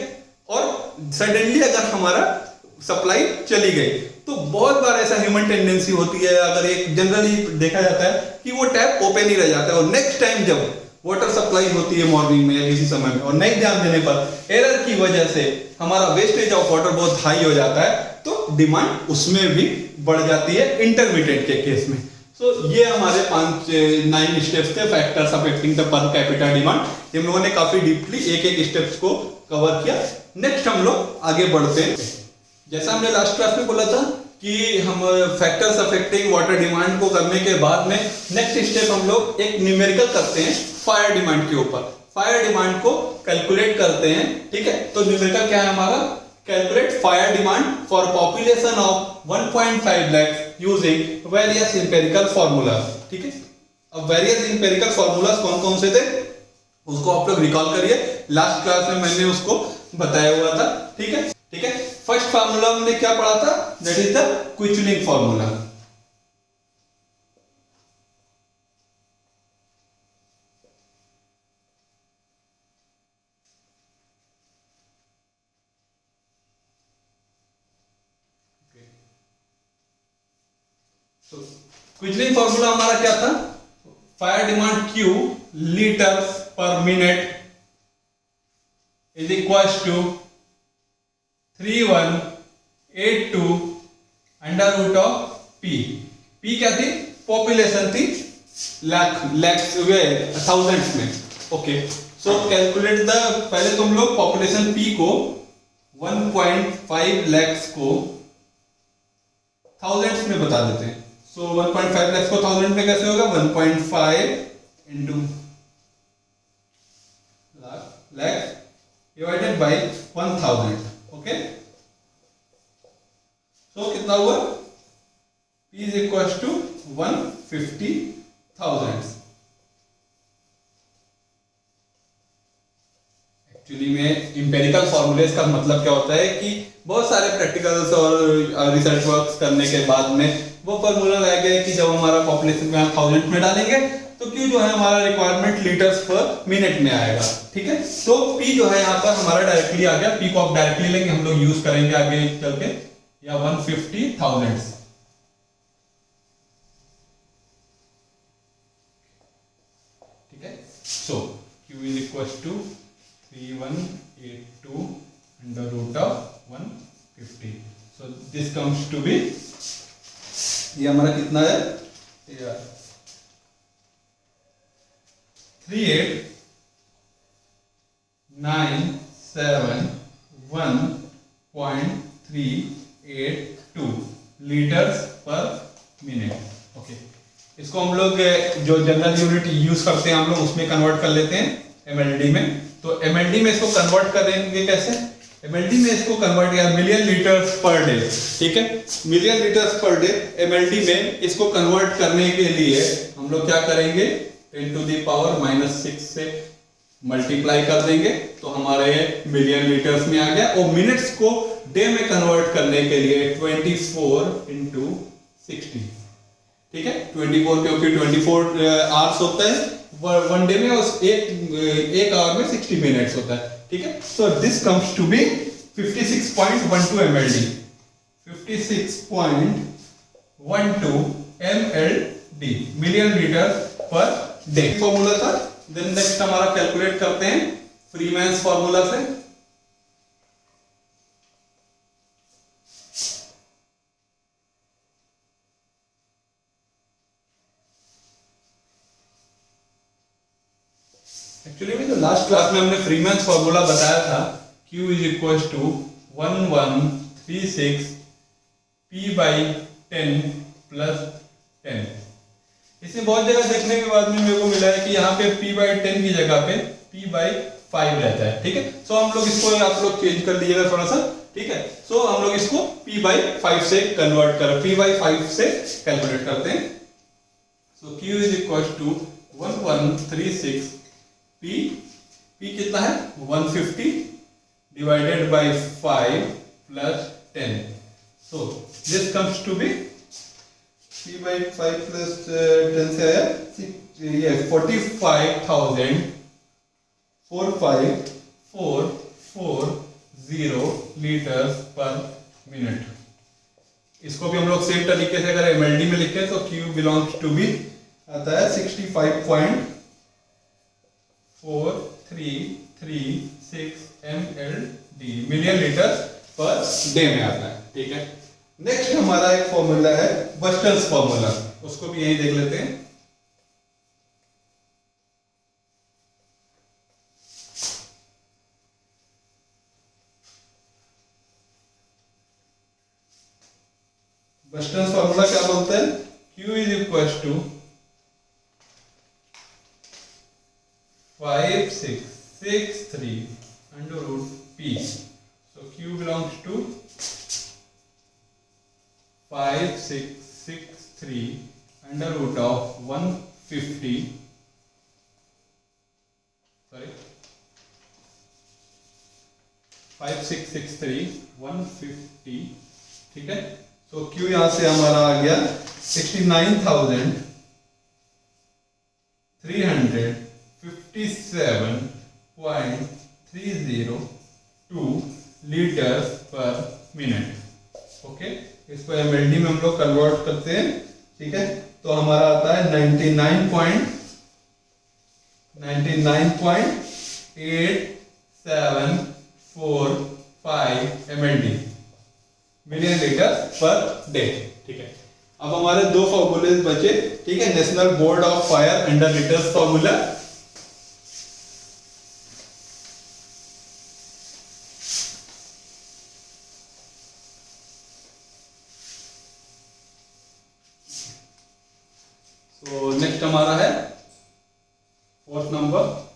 और सडनली अगर हमारा सप्लाई चली गई, तो बहुत बार ऐसा ह्यूमन टेंडेंसी होती है, अगर एक जनरली देखा जाता है कि वो टैप ओपन ही रह जाता है और नेक्स्ट टाइम जब वाटर सप्लाई होती है मॉर्निंग में या किसी समय में और नहीं ध्यान देने पर एरर की वजह से हमारा वेस्टेज ऑफ वाटर बहुत हाई हो जाता है, तो डिमांड उसमें भी बढ़ जाती है इंटरमीडिएट के केस में। सो ये हमारे 9 स्टेप्स थे फैक्टर्स अफेक्टिंग द पर कैपिटा डिमांड। हम लोगों ने काफी डीपली एक एक स्टेप्स को कवर किया। नेक्स्ट हम लोग आगे बढ़ते हैं। जैसा हमने लास्ट क्लास में बोला था कि हम फैक्टर्स अफेक्टिंग वाटर डिमांड को करने के बाद में नेक्स्ट स्टेप हम लोग एक न्यूमेरिकल करते हैं फायर डिमांड के ऊपर। फायर डिमांड को कैलकुलेट करते हैं, ठीक है। तो न्यूमेरिकल क्या है हमारा, calculate fire demand for population of 1.5 lakh using various empirical formulas, ठीक है। अब वेरियस इंपेरिकल फॉर्मूलाज कौन कौन से थे उसको आप लोग रिकॉल करिए, लास्ट क्लास में मैंने उसको बताया हुआ था, ठीक है, ठीक है। फर्स्ट फार्मूला हमने क्या पढ़ा था, that is the Kuichling formula. Kuichling formula हमारा क्या था, fire demand Q litre per minute is equal to 3182 under root of P। P क्या थी, पॉपुलेशन थी लैक्स थाउजेंड्स में, ओके। सो कैलकुलेट द, पहले तुम लोग पॉपुलेशन P को 1.5 लैक्स को थाउजेंड्स में बता देते हैं। सो 1.5 लैक्स को थाउजेंड में कैसे होगा, 1.5 into lakhs divided by 1000, okay. So कितना हुआ, P is equal to 150,000। Actually में इंपेरिकल फॉर्मूलेस का मतलब क्या होता है कि बहुत सारे प्रैक्टिकल्स और रिसर्च वर्क्स करने के बाद में वो फॉर्मूला रह गया कि जब हमारा पॉपुलेशन में हम 1000 में डालेंगे तो Q जो है हमारा रिक्वायरमेंट लीटर्स पर मिनट में आएगा, ठीक है। तो P जो है यहाँ पर हमारा डायरेक्टली आ गया, P को आप डायरेक्टली लेंगे, हम लोग यूज करेंगे आगे चल के, या 150,000, ठीक है। So Q is equal to 3182 under root of 150। So this comes to be, ये हमारा कितना है, 3897.1.382 लीटर्स पर मिनट, ओके। इसको हम लोग जो जनरल यूनिट यूज करते हैं हम लोग उसमें कन्वर्ट कर लेते हैं MLD में। तो MLD में इसको कन्वर्ट करेंगे कैसे, MLD में इसको कन्वर्ट किया मिलियन लीटर्स पर डे, ठीक है। Million litres per day MLD में इसको कन्वर्ट करने के लिए हम लोग क्या करेंगे, 10 टू द पावर -6 से मल्टीप्लाई कर देंगे तो हमारे मिलियन लीटर्स में आ गया। और मिनट्स को डे में कन्वर्ट करने के लिए 24 इंटू 60, ठीक है। 24 क्योंकि 24 आवर्स होता है वन डे में, और एक आवर में 60 मिनट्स होता है, ठीक है। So this comes to be 56.12 MLD, 56.12 MLD, million litre per day formula था। देन नेक्स्ट हमारा कैलकुलेट करते हैं फ्रीमैन्स फॉर्मूला से। एक्चुअली में जो लास्ट क्लास में हमने फ्रीमैन्स फॉर्मूला बताया था, Q is equal to 1136 P/10 plus 10। इसमें बहुत जगह देखने के बाद में मेरे को मिला है कि यहाँ पे P/10 की जगह पे P/5 रहता है, ठीक है। सो हम लोग इसको आप लोग चेंज कर लीजिएगा थोड़ा सा, ठीक है। सो हम लोग इसको P/5 से कन्वर्ट कर P/5 से कैलकुलेट करते हैं। So Q is equal to 1136 P कितना है 150 divided by 5 plus 10। So this comes to be P/5 plus 10 से आया ये 45,45440 लीटर्स पर मिनट। इसको भी हम लोग सेम तरीके से अगर MLD में लिखें तो Q बिलोंग्स टू बी आता है 65.4336 MLD, million litre per day में आता है, ठीक है। नेक्स्ट हमारा एक फॉर्मूला है बस्टर्स फॉर्मूला, उसको भी यही देख लेते हैं। बस्टर्स फॉर्मूला क्या बोलते हैं? Q is equal to 5663 under root P. So Q belongs to 5663 under root of 150, sorry 5663 150, ठीक है। So Q यहां से हमारा आ गया 69,357.302 लीटर्स पर मिनट, ओके। इसको MLD में हम लोग कन्वर्ट करते हैं, ठीक है। तो हमारा आता है 99.8745 MLD, million litre per day, ठीक है। अब हमारे दो फॉर्मूले बचे, ठीक है। National board of fire under litres formula, तो नेक्स्ट हमारा है फोर्थ नंबर।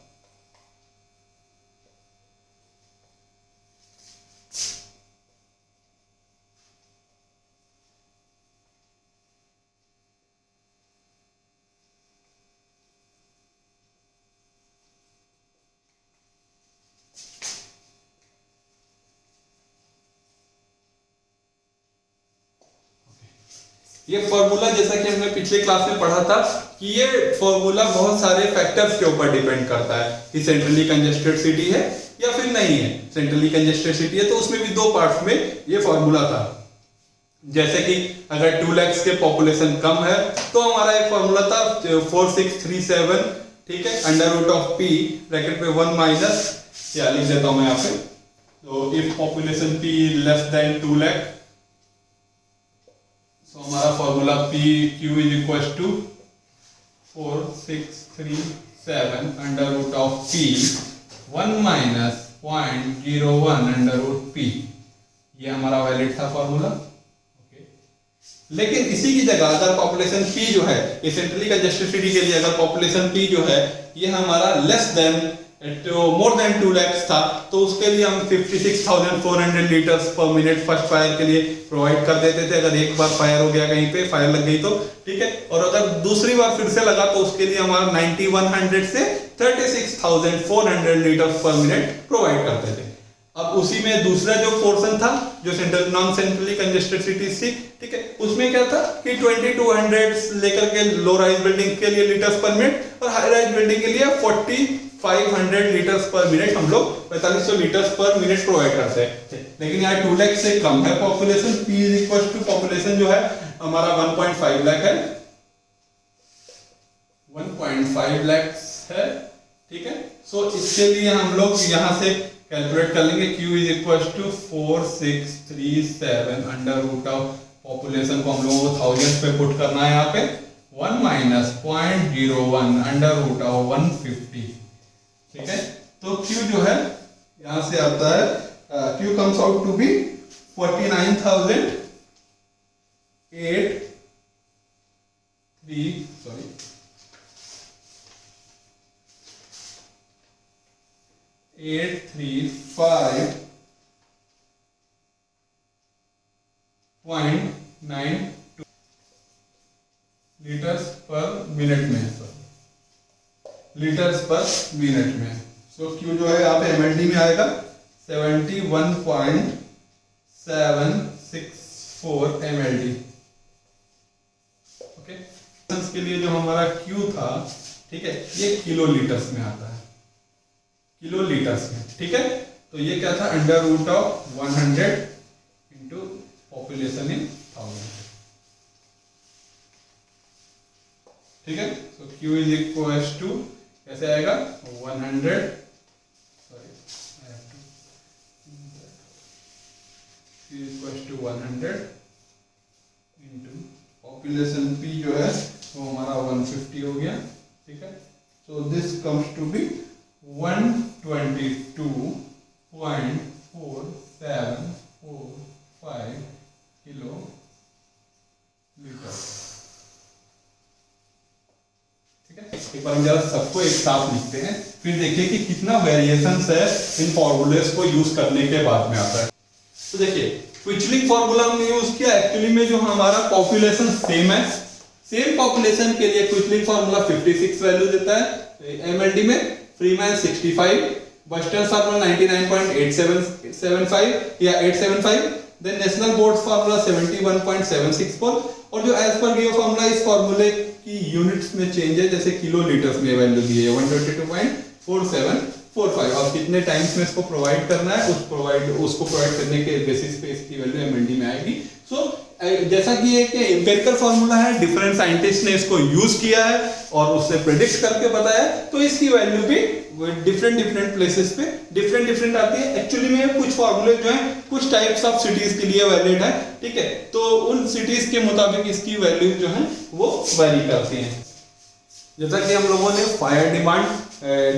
ये फॉर्मूला जैसा कि हमने पिछले क्लास में पढ़ा था कि ये फॉर्मूला बहुत सारे फैक्टर्स के ऊपर डिपेंड करता है कि सेंट्रली कंजेस्टेड सिटी है या फिर नहीं है। सेंट्रली कंजेस्टेड सिटी है तो उसमें भी दो पार्ट्स में ये फॉर्मूला था। जैसे कि अगर 2 लाख के पॉपुलेशन कम है तो हमारा एक फॉर्मूला था 4637, ठीक है, under root of P bracket पे 1 माइनस, या लिख देता हूं मैं यहाँ पे। तो if population P less than 2 lakh, तो हमारा formula Q is equal to 4637 under root of P 1 minus 0.01 under root P, ये हमारा वैलिड था फॉर्मूला, ओके। लेकिन इसी की जगह अगर पॉपुलेशन P जो है, ये सेंट्रली कंजेस्टेड सिटी के लिए अगर पॉपुलेशन P जो है ये हमारा less than more than 2 lakh था, तो उसके लिए हम 56,400 लीटर्स पर मिनट फर्स्ट फायर के लिए प्रोवाइड कर देते थे। अगर एक बार फायर हो गया, कहीं पे फायर लग गई तो, ठीक है। और अगर दूसरी बार फिर से लगा तो उसके लिए हमारा 9100 से 36,400 लीटर्स पर मिनट प्रोवाइड करते थे। अब उसी में दूसरा जो पोर्शन था जो central non centrally congested cities थी, ठीक है, उसमें क्या था कि 2200 लेकर के लो राइज बिल्डिंग के लिए लीटर्स पर मिनट और हाई राइज बिल्डिंग के लिए 4500 लीटर्स पर मिनट हम लोग 4500 लीटर्स पर मिनट प्रोवाइड करते हैं। लेकिन यहाँ 2 लाख से कम है population, P is equal to population जो है हमारा 1.5 लाख है, 1.5 लाख है, ठीक है। सो इसके लिए हम लोग यहाँ से कैलकुलेट कर लेंगे Q is equal to 4637 under root of population को हम लोगों को थाउजेंड पे पुट करना है यहाँ पे 1 माइनस 0.01 अंडर रूट ऑफ 150 ठीक है। तो Q जो है यहां से आता है, Q comes out to be 835.92 litres पर मिनट में, लीटर्स पर मिनट में। सो Q जो है यहाँ पे mld में आएगा 71.764 mld। ओके, के लिए जो हमारा Q था, ठीक है, ये किलो लीटर्स में आता है, किलो लीटर्स में। ठीक है, तो ये क्या था, under root of 100 into population in 1000। ठीक है, तो Q इज इक्वल्स टू कैसे आएगा, 100, sorry Q equals to 100 into population P जो है वो हमारा 150 हो गया। ठीक है, so this comes to be 122.4745 kilo litre. ठीक है, एक बार हम जरा सबको एक साथ लिखते हैं, फिर देखिए कि कितना वेरिएशंस है इन फॉर्मूलेस को यूज करने के बाद में आता है। तो देखिए क्विचलिंग फॉर्मूला हमने यूज किया, एक्चुअली में जो हमारा पॉपुलेशन सेम है, सेम पॉपुलेशन के लिए क्विचलिंग फॉर्मूला 56 वैल्यू देता है एमएलडी में, फ्रीमैन 65, बस्टन फॉर्मूला 99.875 या 875, देन नेशनल बोर्ड फॉर्मूला 71.764, और जो एज पर गिवन फॉर्मूला इस फॉर्मूले की यूनिट्स में चेंज है, जैसे किलो लीटर्स में वैल्यू दी है 122.4745, और कितने टाइम्स में इसको प्रोवाइड करना है उसको प्रोवाइड करने के बेसिस पे इसकी वैल्यू एमएलडी में आएगी। सो जैसा कि एक एम्पिरिकल फॉर्मूला है, डिफरेंट साइंटिस्ट ने इसको यूज किया है और उससे प्रेडिक्ट करके बताया, तो इसकी वैल्यू भी डिफरेंट प्लेसेस पे डिफरेंट आती है। एक्चुअली में कुछ फॉर्मूले जो हैं कुछ टाइप्स ऑफ सिटीज के लिए वैलिड है, ठीक है, तो उन सिटीज के मुताबिक इसकी वैल्यू जो है वो वेरी करती हैं। जैसा कि हम लोगों ने fire demand,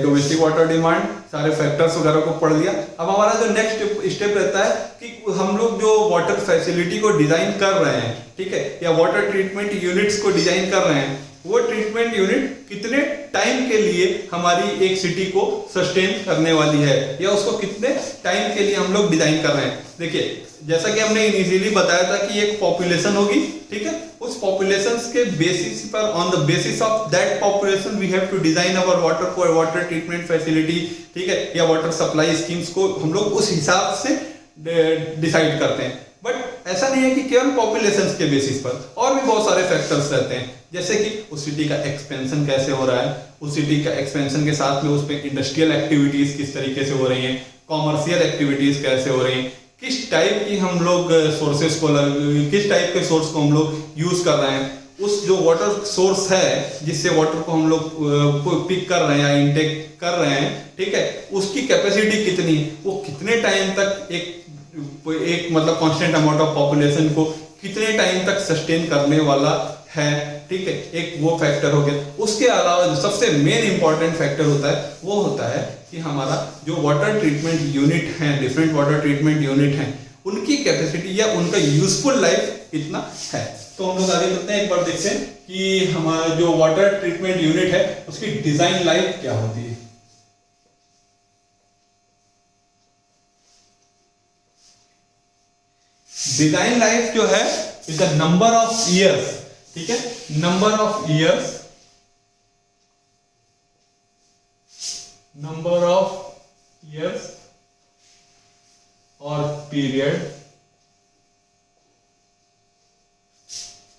domestic water demand, सारे फैक्टर्स वगैरह को पढ़ लिया। अब हमारा जो नेक्स्ट स्टेप रहता है कि हम लोग जो वाटर फैसिलिटी को डिजाइन कर रहे हैं, ठीक है, या वाटर ट्रीटमेंट यूनिट्स को डिजाइन कर रहे हैं, वो ट्रीटमेंट यूनिट कितने टाइम के लिए हमारी एक सिटी को सस्टेन करने वाली है, या उसको कितने टाइम के लिए हम लोग डिजाइन कर रहे हैं। देखिए जैसा कि हमने इनिशियली बताया था कि एक पॉपुलेशन होगी, ठीक है, उस पॉपुलेशन के बेसिस पर, on the basis of that population we have to design our water treatment facility, ठीक है, या वाटर सप्लाई स्कीम्स को हम लोग उस हिसाब से डिसाइड करते हैं। बट ऐसा नहीं है कि केवल पॉपुलेशन के बेसिस पर, और भी बहुत सारे फैक्टर्स रहते हैं, जैसे कि उस सिटी का एक्सपेंशन कैसे हो रहा है, उस सिटी का एक्सपेंशन के साथ में उस पर इंडस्ट्रियल एक्टिविटीज किस तरीके से हो रही हैं, कॉमर्शियल एक्टिविटीज कैसे हो रही हैं, किस टाइप की हम लोग सोर्सेस को, किस टाइप के सोर्स को हम लोग यूज कर रहे हैं, उस जो वाटर सोर्स है जिससे वाटर को हम लोग पिक कर रहे हैं या इनटेक कर रहे हैं, ठीक है, उसकी कैपेसिटी कितनी है, वो कितने टाइम तक एक मतलब कांस्टेंट अमाउंट ऑफ पॉपुलेशन को कितने टाइम तक सस्टेन करने वाला है, ठीक है, एक वो फैक्टर हो गया। उसके अलावा जो सबसे मेन इंपॉर्टेंट फैक्टर होता है वो होता है कि हमारा जो वाटर ट्रीटमेंट यूनिट है, डिफरेंट वाटर ट्रीटमेंट यूनिट हैं, उनकी कैपेसिटी या उनका यूजफुल लाइफ कितना है। तो हम लोग आगे चलते हैं, एक बार देखते हैं कि हमारा जो वाटर ट्रीटमेंट यूनिट है उसकी डिजाइन लाइफ क्या होती है। डिजाइन लाइफ जो है is the number of years, ठीक है, number of years, number of years और period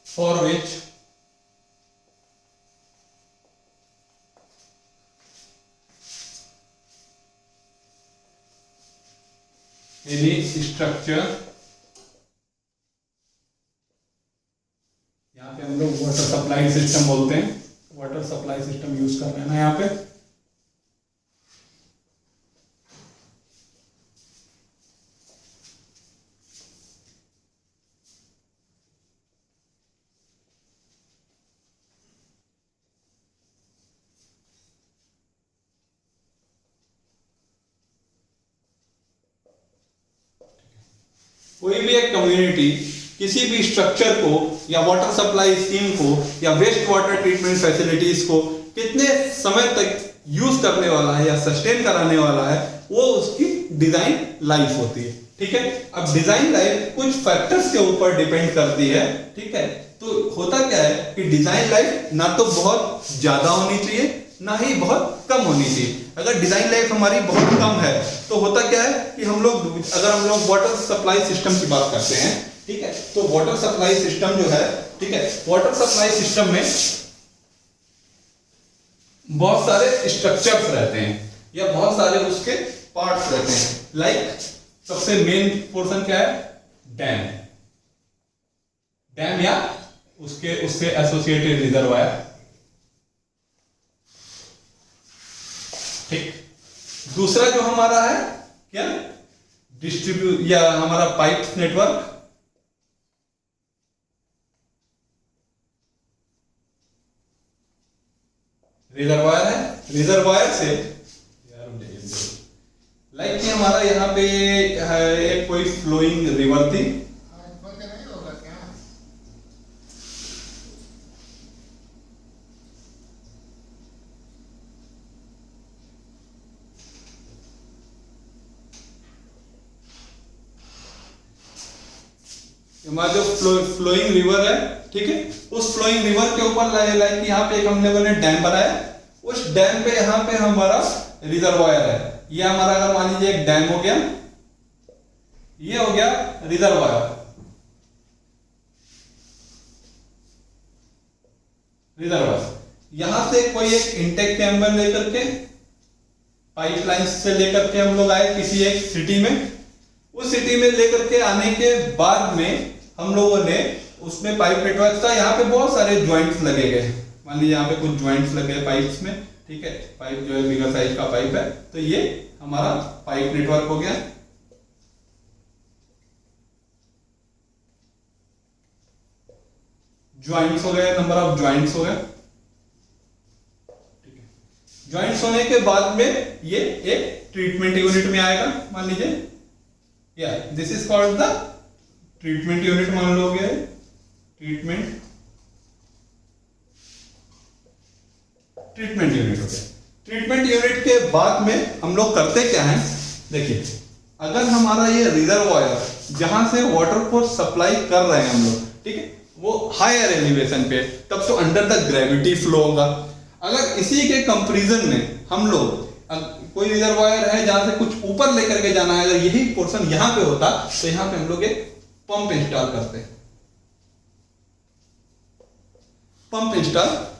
for which any structure, यहाँ पे हम लोग वाटर सप्लाई सिस्टम बोलते हैं, वाटर सप्लाई सिस्टम यूज कर रहे हैं ना यहाँ पे, कोई भी एक कम्युनिटी किसी भी स्ट्रक्चर को या वाटर सप्लाई स्कीम को या वेस्ट वाटर ट्रीटमेंट फैसिलिटीज को कितने समय तक यूज करने वाला है या सस्टेन कराने वाला है, वो उसकी डिजाइन लाइफ होती है। ठीक है, अब डिजाइन लाइफ कुछ फैक्टर्स के ऊपर डिपेंड करती है। ठीक है, तो होता क्या है कि डिजाइन लाइफ ना तो बहुत ज्यादा होनी चाहिए ना ही बहुत कम होनी चाहिए। अगर डिजाइन लाइफ हमारी बहुत कम है तो होता क्या है कि अगर हम लोग वाटर सप्लाई सिस्टम की बात करते हैं, ठीक है, तो वाटर सप्लाई सिस्टम जो है, ठीक है, वाटर सप्लाई सिस्टम में बहुत सारे स्ट्रक्चर्स रहते हैं या बहुत सारे उसके पार्ट्स रहते हैं। लाइक सबसे मेन पोर्शन क्या है? डैम। डैम या उससे एसोसिएटेड रिजर्वायर। ठीक, दूसरा जो हमारा है क्या? डिस्ट्रीब्यूट या हमारा पाइप नेटवर्क। रिजर्वायर है, रिजर्वायर से लाइक कि हमारा यहाँ पे है कोई फ्लोइंग रिवर थी, हमारा जो फ्लोइंग रिवर है, ठीक है, उस फ्लोइंग रिवर के ऊपर लाइक यहाँ पे एक हम लोगों ने डैम बनाया। उस डैम पे यहाँ पे हमारा रिजर्वायर है। ये हमारा अगर मान लीजिए एक डैम हो गया, ये हो गया रिजर्वायर। यहां से कोई एक इंटेक चैम्बर लेकर के पाइपलाइन से लेकर के हम लोग आए किसी एक सिटी में। उस सिटी में लेकर के आने के बाद में हम लोगों ने उसमें पाइप नेटवर्क था। यहाँ पे बहुत सारे ज्वाइंट्स लगे गए, मान लीजिए यहाँ पे कुछ ज्वाइंट्स लगे पाइप्स में। ठीक है, पाइप जो है बिगर साइज का पाइप है, तो ये हमारा पाइप नेटवर्क हो गया। ज्वाइंट्स हो गए, नंबर ऑफ ज्वाइंट्स हो गए। ठीक है, ज्वाइंट्स होने के बाद में ये एक ट्रीटमेंट यूनिट में आएगा। मान लीजिए या this is called the treatment unit. मान लो गया ट्रीटमेंट यूनिट हो गया। ट्रीटमेंट यूनिट के बाद में हम लोग करते क्या है, देखिए, अगर हमारा ये रिजर्वायर जहां से वाटर को सप्लाई कर रहे हैं हम लोग, ठीक है, वो हायर एलिवेशन पे, तब तो अंडर द ग्रेविटी फ्लो होगा। अगर इसी के कंपैरिजन में हम लोग कोई रिजर्वायर है जहां से कुछ ऊपर लेकर के जाना है, अगर यही पोर्शन यहां पे होता तो यहां पे हम लोग एक पंप इंस्टॉल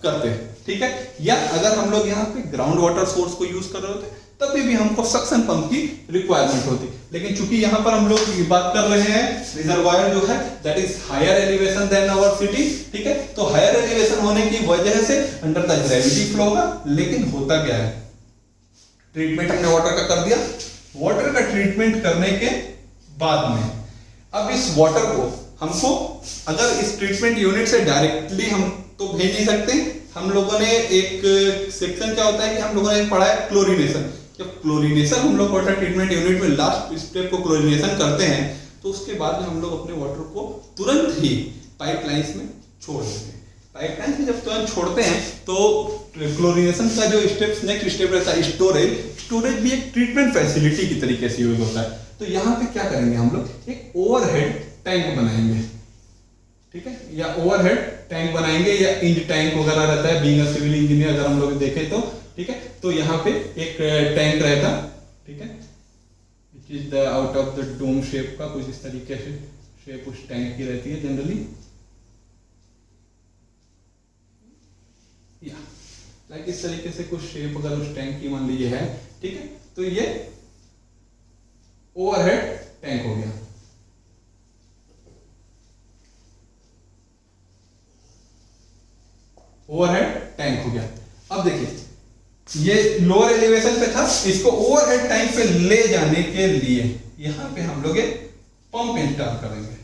करते हैं, ठीक है। या अगर हम लोग यहाँ पे ग्राउंड वाटर सोर्स को यूज कर रहे होते तभी भी हमको सक्शन पंप की रिक्वायरमेंट होती। लेकिन चूंकि यहाँ पर हम लोग बात कर रहे हैं रिजर्वायर जो है that is higher elevation than our city, ठीक है, तो हायर एलिवेशन होने की वजह से अंडर द ग्रेविटी फ्लो होगा। लेकिन होता क्या है, ट्रीटमेंट हमने वाटर का कर दिया। वाटर का ट्रीटमेंट करने के बाद में अब इस वाटर को हमको अगर इस ट्रीटमेंट यूनिट से डायरेक्टली हम तो भेज नहीं सकते। हम लोगों ने एक सेक्शन क्या होता है कि हम लोगों ने पढ़ा है क्लोरीनेशन। जब क्लोरीनेशन हम लोग वाटर ट्रीटमेंट यूनिट में लास्ट स्टेप को क्लोरीनेशन करते हैं तो उसके बाद में हम लोग अपने वाटर को तुरंत ही पाइपलाइंस में छोड़ देते हैं। पाइपलाइंस में जब तुरंत छोड़ते हैं तो क्लोरीनेशन का जो नेक्स्ट स्टेप रहता है स्टोरेज भी एक ट्रीटमेंट फैसिलिटी की तरीके से यूज होता है। तो यहाँ पे क्या करेंगे, हम लोग एक ओवरहेड टैंक बनाएंगे, ठीक है, या ओवरहेड टैंक बनाएंगे या इंज टैंक वगैरह रहता है। बीइंग अ सिविल इंजीनियर अगर हम लोग देखें तो, ठीक है, तो यहाँ पे एक टैंक रहता, ठीक है, which is the out of the dome shape का, कुछ इस तरीके से शेप उस टैंक की रहती है जनरली, या लाइक इस तरीके से कुछ शेप अगर उस टैंक की मान लीजिए है, ठीक है, तो ये ओवरहेड टैंक हो गया। ओवरहेड टैंक हो गया। अब देखिए ये लोअर एलिवेशन पे था, इसको ओवरहेड टैंक पे ले जाने के लिए यहां पे हम लोग एक पंप इंस्टॉल करेंगे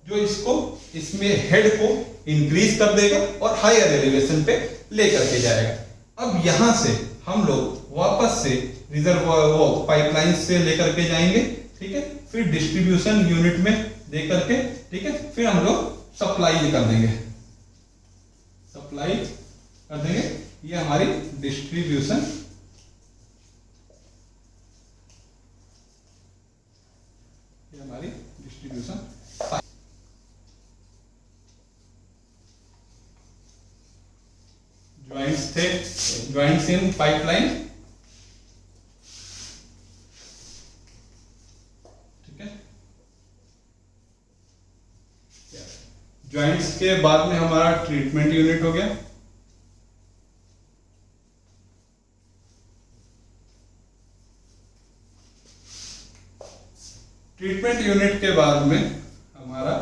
जो इसको इसमें हेड को इंक्रीज कर देगा और हायर एलिवेशन पे लेकर के जाएगा। अब यहां से हम लोग वापस से रिजर्वायर वो पाइपलाइन से लेकर के जाएंगे ठीक है, फिर डिस्ट्रीब्यूशन यूनिट में दे करके, ठीक है, फिर हम लोग सप्लाई कर देंगे, सप्लाई कर देंगे। ये हमारी डिस्ट्रीब्यूशन, ये हमारी डिस्ट्रीब्यूशन ज्वाइंट्स थे, ज्वाइंट्स इन पाइपलाइन, ठीक है। ज्वाइंट्स के बाद में हमारा ट्रीटमेंट यूनिट हो गया, ट्रीटमेंट यूनिट के बाद में हमारा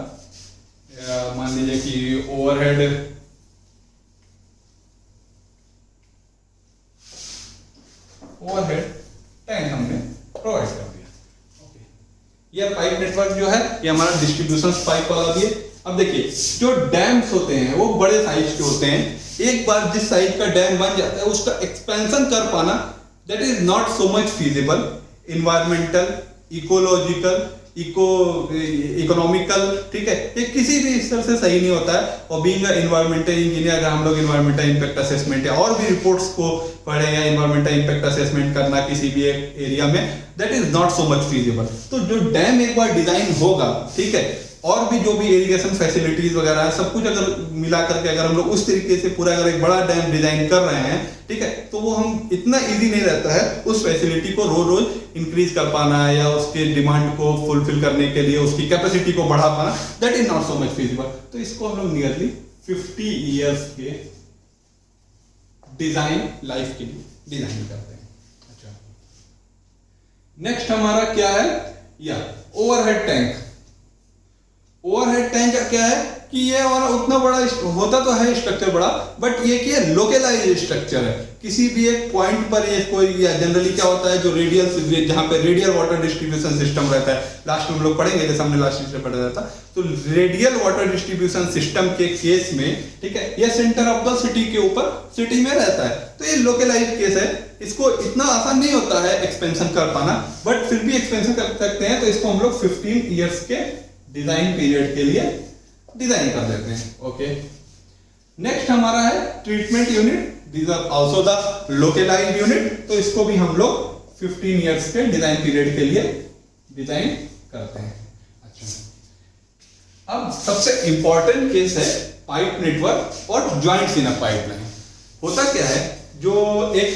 मान लीजिए कि ओवरहेड, ओवरहेड टैंक हमने प्रोवाइड कर दिया। ओके, ये पाइप नेटवर्क जो है ये हमारा डिस्ट्रीब्यूशन पाइप वाला भी है। अब देखिए जो डैम्स होते हैं वो बड़े साइज के होते हैं, एक बार जिस साइज का डैम बन जाता है उसका एक्सपेंशन कर पाना that is not so much feasible, environmental, ecological, economical, ठीक है, ये किसी भी स्तर से सही नहीं होता है। और बीइंग एनवायरमेंटल इंजीनियर अगर हम लोग एनवायरमेंटल इंपैक्ट असेसमेंट या और भी रिपोर्ट्स को पढ़े या एनवायरमेंटल इंपैक्ट असेसमेंट करना किसी भी एक एरिया में, that is not so much feasible. तो जो डैम एक बार डिजाइन होगा, ठीक है, और भी जो भी इरिगेशन फैसिलिटीज वगैरह है सब कुछ अगर मिला करके अगर हम लोग उस तरीके से पूरा अगर एक बड़ा डैम डिजाइन कर रहे हैं, ठीक है, तो वो हम इतना इजी नहीं रहता है उस फैसिलिटी को रोज रोज इंक्रीज कर पाना या उसके डिमांड को फुलफिल करने के लिए उसकी कैपेसिटी को बढ़ा पाना, that is not so much feasible. तो इसको हम लोग नियरली 50 इयर्स के डिजाइन लाइफ के लिए डिजाइन करते हैं। अच्छा, नेक्स्ट हमारा क्या है, या ओवरहेड टैंक। ओवरहेड टैंक का क्या है कि ये हमारा उतना बड़ा होता तो है स्ट्रक्चर बड़ा, बट ये क्या लोकलाइज स्ट्रक्चर है। किसी भी एक पॉइंट पर ये कोई, या जनरली क्या होता है जो रेडियल, जहां पे रेडियल वाटर डिस्ट्रीब्यूशन सिस्टम रहता है, लास्ट में हम लोग पढ़ेंगे जैसे हमने लास्ट में पढ़ा था, तो रेडियल वाटर डिस्ट्रीब्यूशन सिस्टम के केस में, ठीक है, ये सेंटर ऑफ द सिटी के ऊपर सिटी में रहता है, तो ये लोकलाइज केस है। इसको इतना आसान नहीं होता है एक्सपेंशन कर पाना, बट फिर भी एक्सपेंशन कर सकते हैं। तो इसको हम लोग 15 इयर्स के डिजाइन पीरियड के लिए डिजाइन कर देते हैं। ओके, नेक्स्ट हमारा है treatment unit, these are also the localised unit. तो इसको भी हम लोग 15 इयर्स के डिजाइन पीरियड के लिए डिजाइन करते हैं। अच्छा, अब सबसे इंपॉर्टेंट केस है पाइप नेटवर्क और ज्वाइंट्स इन अ पाइपलाइन। होता क्या है, जो एक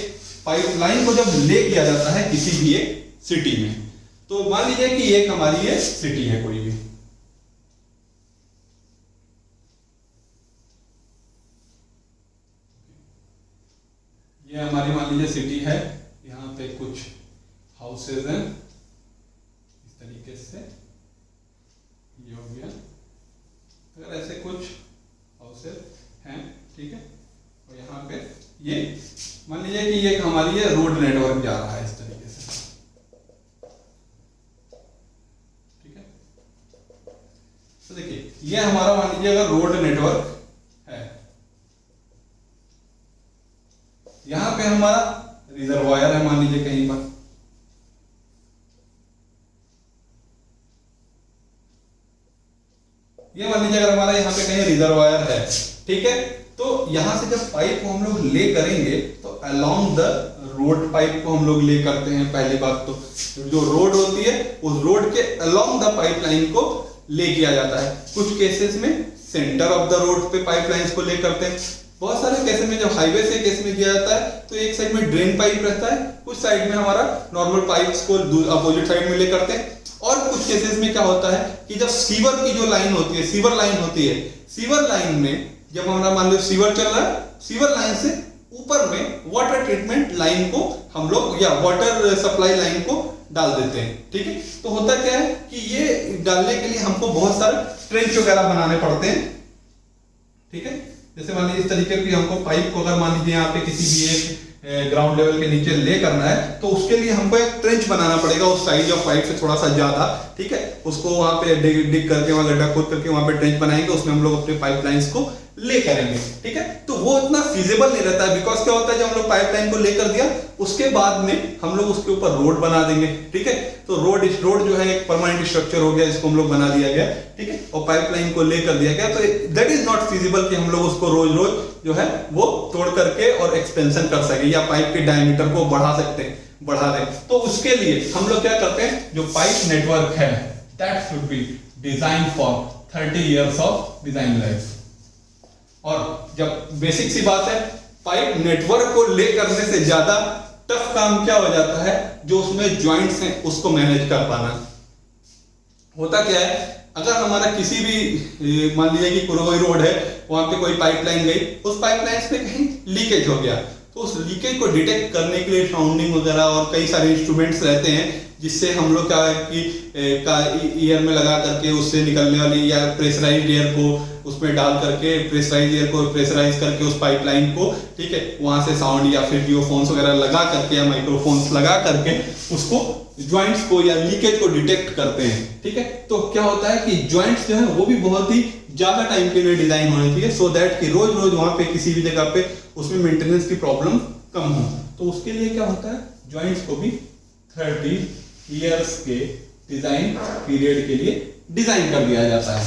पाइपलाइन को जब ले किया जाता है किसी भी एक सिटी में, तो मान लीजिए कि एक हमारी ये सिटी है, कोई भी, ये हमारी मान लीजिए सिटी है, यहाँ पे कुछ हाउसेज हैं इस तरीके से, ये हो गया, अगर ऐसे कुछ हाउसेज हैं, ठीक है, और यहाँ पे ये मान लीजिए कि ये हमारी ये रोड नेटवर्क जा रहा है इस तरीके से, ठीक है। तो देखिए ये हमारा मान लीजिए अगर रोड नेटवर्क है, यहां पे हमारा रिजर्वायर है मान लीजिए कहीं पर, ये मान लीजिए अगर हमारा यहाँ पे कहीं रिजर्वायर है, ठीक है, तो यहां से जब पाइप को हम लोग ले करेंगे तो अलोंग द रोड पाइप को हम लोग ले करते हैं। पहली बात तो जो रोड होती है उस रोड के अलोंग द पाइपलाइन को ले किया जाता है। कुछ केसेस में सेंटर ऑफ द रोड पे पाइपलाइंस को ले करते हैं। बहुत सारे केसेस में जब हाईवे से केस में किया जाता है तो एक साइड में ड्रेन पाइप रहता है, कुछ साइड में हमारा नॉर्मल पाइप्स को अपोजिट साइड में ले करते हैं। और कुछ केसेस में क्या होता है कि जब सीवर की जो लाइन होती है, सीवर लाइन होती है, सीवर लाइन में जब हमारा मान लो सीवर चल रहा है, सीवर लाइन से ऊपर में वाटर ट्रीटमेंट लाइन को हम लोग या वाटर सप्लाई लाइन को डाल देते हैं, ठीक है। तो होता क्या है कि ये डालने के लिए हमको बहुत सारे ट्रेंच वगैरह बनाने पड़ते हैं, ठीक है। जैसे मान लीजिए इस तरीके की हमको पाइप को अगर मान लीजिए यहाँ पे किसी भी एक ग्राउंड लेवल के नीचे ले करना है तो उसके लिए हमको एक ट्रेंच बनाना पड़ेगा उस साइज ऑफ पाइप से थोड़ा सा ज्यादा, ठीक है। उसको वहां पे डिग करके, वहां गड्ढा खोद करके वहां पे ट्रेंच बनाएंगे, उसमें हम लोग अपने पाइपलाइंस को ले करेंगे, ठीक है। तो वो इतना फीजिबल नहीं रहता है, बिकॉज क्या होता है, जब हम लोग पाइपलाइन को ले कर दिया उसके बाद में हम लोग उसके ऊपर रोड बना देंगे, ठीक है। तो रोड जो है एक परमानेंट स्ट्रक्चर हो गया, जिसको हम लोग बना दिया गया, ठीक है, और पाइपलाइन को लेकर दिया गया। तो दैट इज नॉट फीजिबल कि हम लोग उसको रोज रोज जो है वो तोड़ करके और एक्सपेंशन कर सके या पाइप के डायमीटर को बढ़ा दें। तो उसके लिए हम लोग क्या करते हैं, जो पाइप नेटवर्क है that should be design for 30 years of design life. और जब बेसिक सी बात है, पाइप नेटवर्क को ले करने से ज्यादा टफ काम क्या हो जाता है, जो उसमें ज्वाइंट्स हैं उसको मैनेज कर पाना। होता क्या है, अगर हमारा किसी भी मान लीजिए कि कोई रोड है, वहां पे कोई पाइपलाइन गई, उस पाइपलाइन में कहीं लीकेज हो गया, तो उस लीकेज को डिटेक्ट करने के लिए साउंडिंग वगैरह और कई सारे इंस्ट्रूमेंट्स रहते हैं, जिससे हम लोग क्या है कि ईयर में लगा करके उससे निकलने वाली या प्रेशराइज्ड एयर को उसमें डाल करके प्रेशराइज करके उस पाइपलाइन को, ठीक है, वहां से साउंड या फिर जियोफोन्स वगैरह लगा करके या माइक्रोफोन्स लगा करके उसको ज्वाइंट्स को या लीकेज को डिटेक्ट करते हैं, ठीक है। तो क्या होता है कि ज्वाइंट्स जो है वो भी बहुत ही ज्यादा टाइम के लिए डिजाइन होने चाहिए, सो दैट कि रोज रोज वहां पे किसी भी जगह पे उसमें मेंटेनेंस की प्रॉब्लम कम हो। तो उसके लिए क्या होता है, ज्वाइंट्स को भी 30 इयर्स के डिजाइन पीरियड के लिए डिजाइन कर दिया जाता है,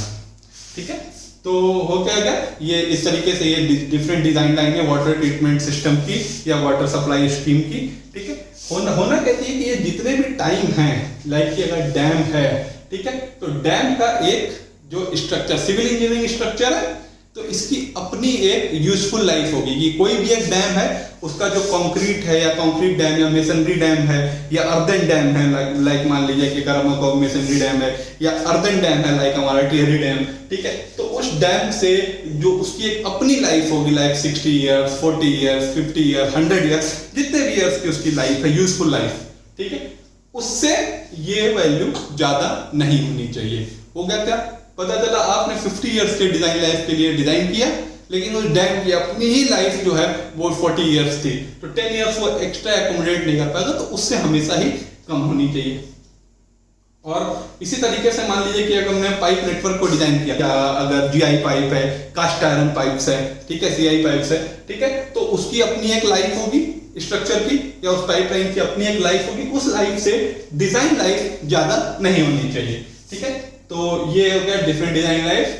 ठीक है। तो हो क्या गया, ये इस तरीके से ये डिफरेंट डिजाइन लाइन है वाटर ट्रीटमेंट सिस्टम की या वाटर सप्लाई स्कीम की, ठीक है। होना कहती है कि ये जितने भी टाइम है, लाइक कि अगर डैम है, ठीक है, तो डैम का एक जो स्ट्रक्चर सिविल इंजीनियरिंग स्ट्रक्चर है, तो इसकी अपनी एक यूजफुल लाइफ होगी। कि कोई भी एक डैम है, उसका जो कंक्रीट है या कंक्रीट डैम या मेसनरी डैम है या अर्दन डैम है, लाइक मान लीजिए कि करामा मेसनरी डैम है या अर्दन डैम है, लाइक हमारा टिहरी डैम, ठीक है। तो उस डैम से जो उसकी एक अपनी लाइफ होगी, like 60 years, 40 years, 50 years, 100 years, जितने भी इयर्स की उसकी लाइफ है, यूजफुल लाइफ, ठीक है, उससे ये वैल्यू ज्यादा नहीं होनी चाहिए। हो गया क्या, पता चला आपने 50 इयर्स के डिजाइन लाइफ के लिए डिजाइन किया, लेकिन उस डैम की अपनी ही लाइफ जो है वो 40 इयर्स थी, तो 10 इयर्स वो एक्स्ट्रा एकोमोडेट नहीं कर पाएगा, तो उससे हमेशा ही कम होनी चाहिए। और इसी तरीके से मान लीजिए कि अगर हमने पाइप नेटवर्क को डिजाइन किया, या अगर जीआई पाइप है, कास्ट आयरन पाइप्स है, ठीक है, सीआई पाइप्स है, ठीक है, तो उसकी अपनी एक लाइफ होगी स्ट्रक्चर की, या उस पाइपलाइन की अपनी एक लाइफ होगी, उस लाइफ से डिजाइन लाइफ ज्यादा नहीं होनी चाहिए, ठीक है। तो ये हो गया डिफरेंट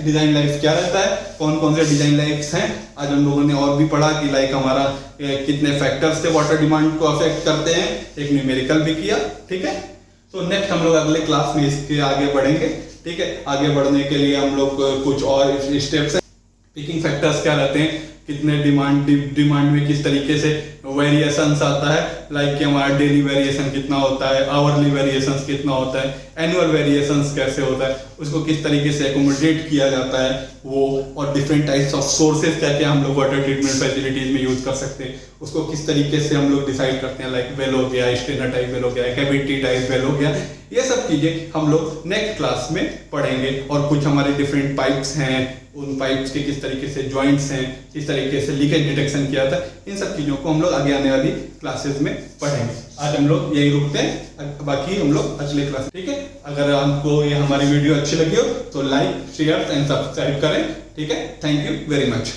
डिजाइन लाइफ क्या रहता है, कौन कौन से डिजाइन लाइफ्स हैं। आज हम लोगों ने और भी पढ़ा कि लाइक हमारा कितने फैक्टर्स से वाटर डिमांड को अफेक्ट करते हैं, एक न्यूमेरिकल भी किया, ठीक है। तो नेक्स्ट हम लोग अगले क्लास में इसके आगे बढ़ेंगे, ठीक है। आगे बढ़ने के लिए हम लोग कुछ और स्टेप्स है, पिकिंग फैक्टर्स क्या रहते हैं, कितने डिमांड में किस तरीके से वेरिएशंस आता है, लाइक कि हमारा डेली वेरिएशन कितना होता है, आवरली वेरिएशंस कितना होता है, एनुअल वेरिएशंस कैसे होता है, उसको किस तरीके से एकोमोडेट किया जाता है वो, और डिफरेंट टाइप्स ऑफ सोर्सेज क्या क्या हम लोग वाटर ट्रीटमेंट फैसिलिटीज में यूज कर सकते हैं, उसको किस तरीके से हम लोग डिसाइड करते हैं, लाइक वेल हो गया, स्टेनर टाइप वेल हो गया, कैविटी टाइप वेल हो गया, ये सब चीजें हम लोग नेक्स्ट क्लास में पढ़ेंगे। और कुछ हमारे डिफरेंट पाइप्स हैं, उन पाइप्स के किस तरीके से ज्वाइंट्स हैं, किस तरीके से लीकेज डिटेक्शन किया था, इन सब चीजों को हम लोग आगे आने वाली क्लासेस में पढ़ेंगे। आज हम लोग यही रुकते हैं, बाकी हम लोग अगले क्लास, ठीक है। अगर आपको ये हमारी वीडियो अच्छी लगी हो तो लाइक, शेयर एंड सब्सक्राइब करें, ठीक है। Thank you very much.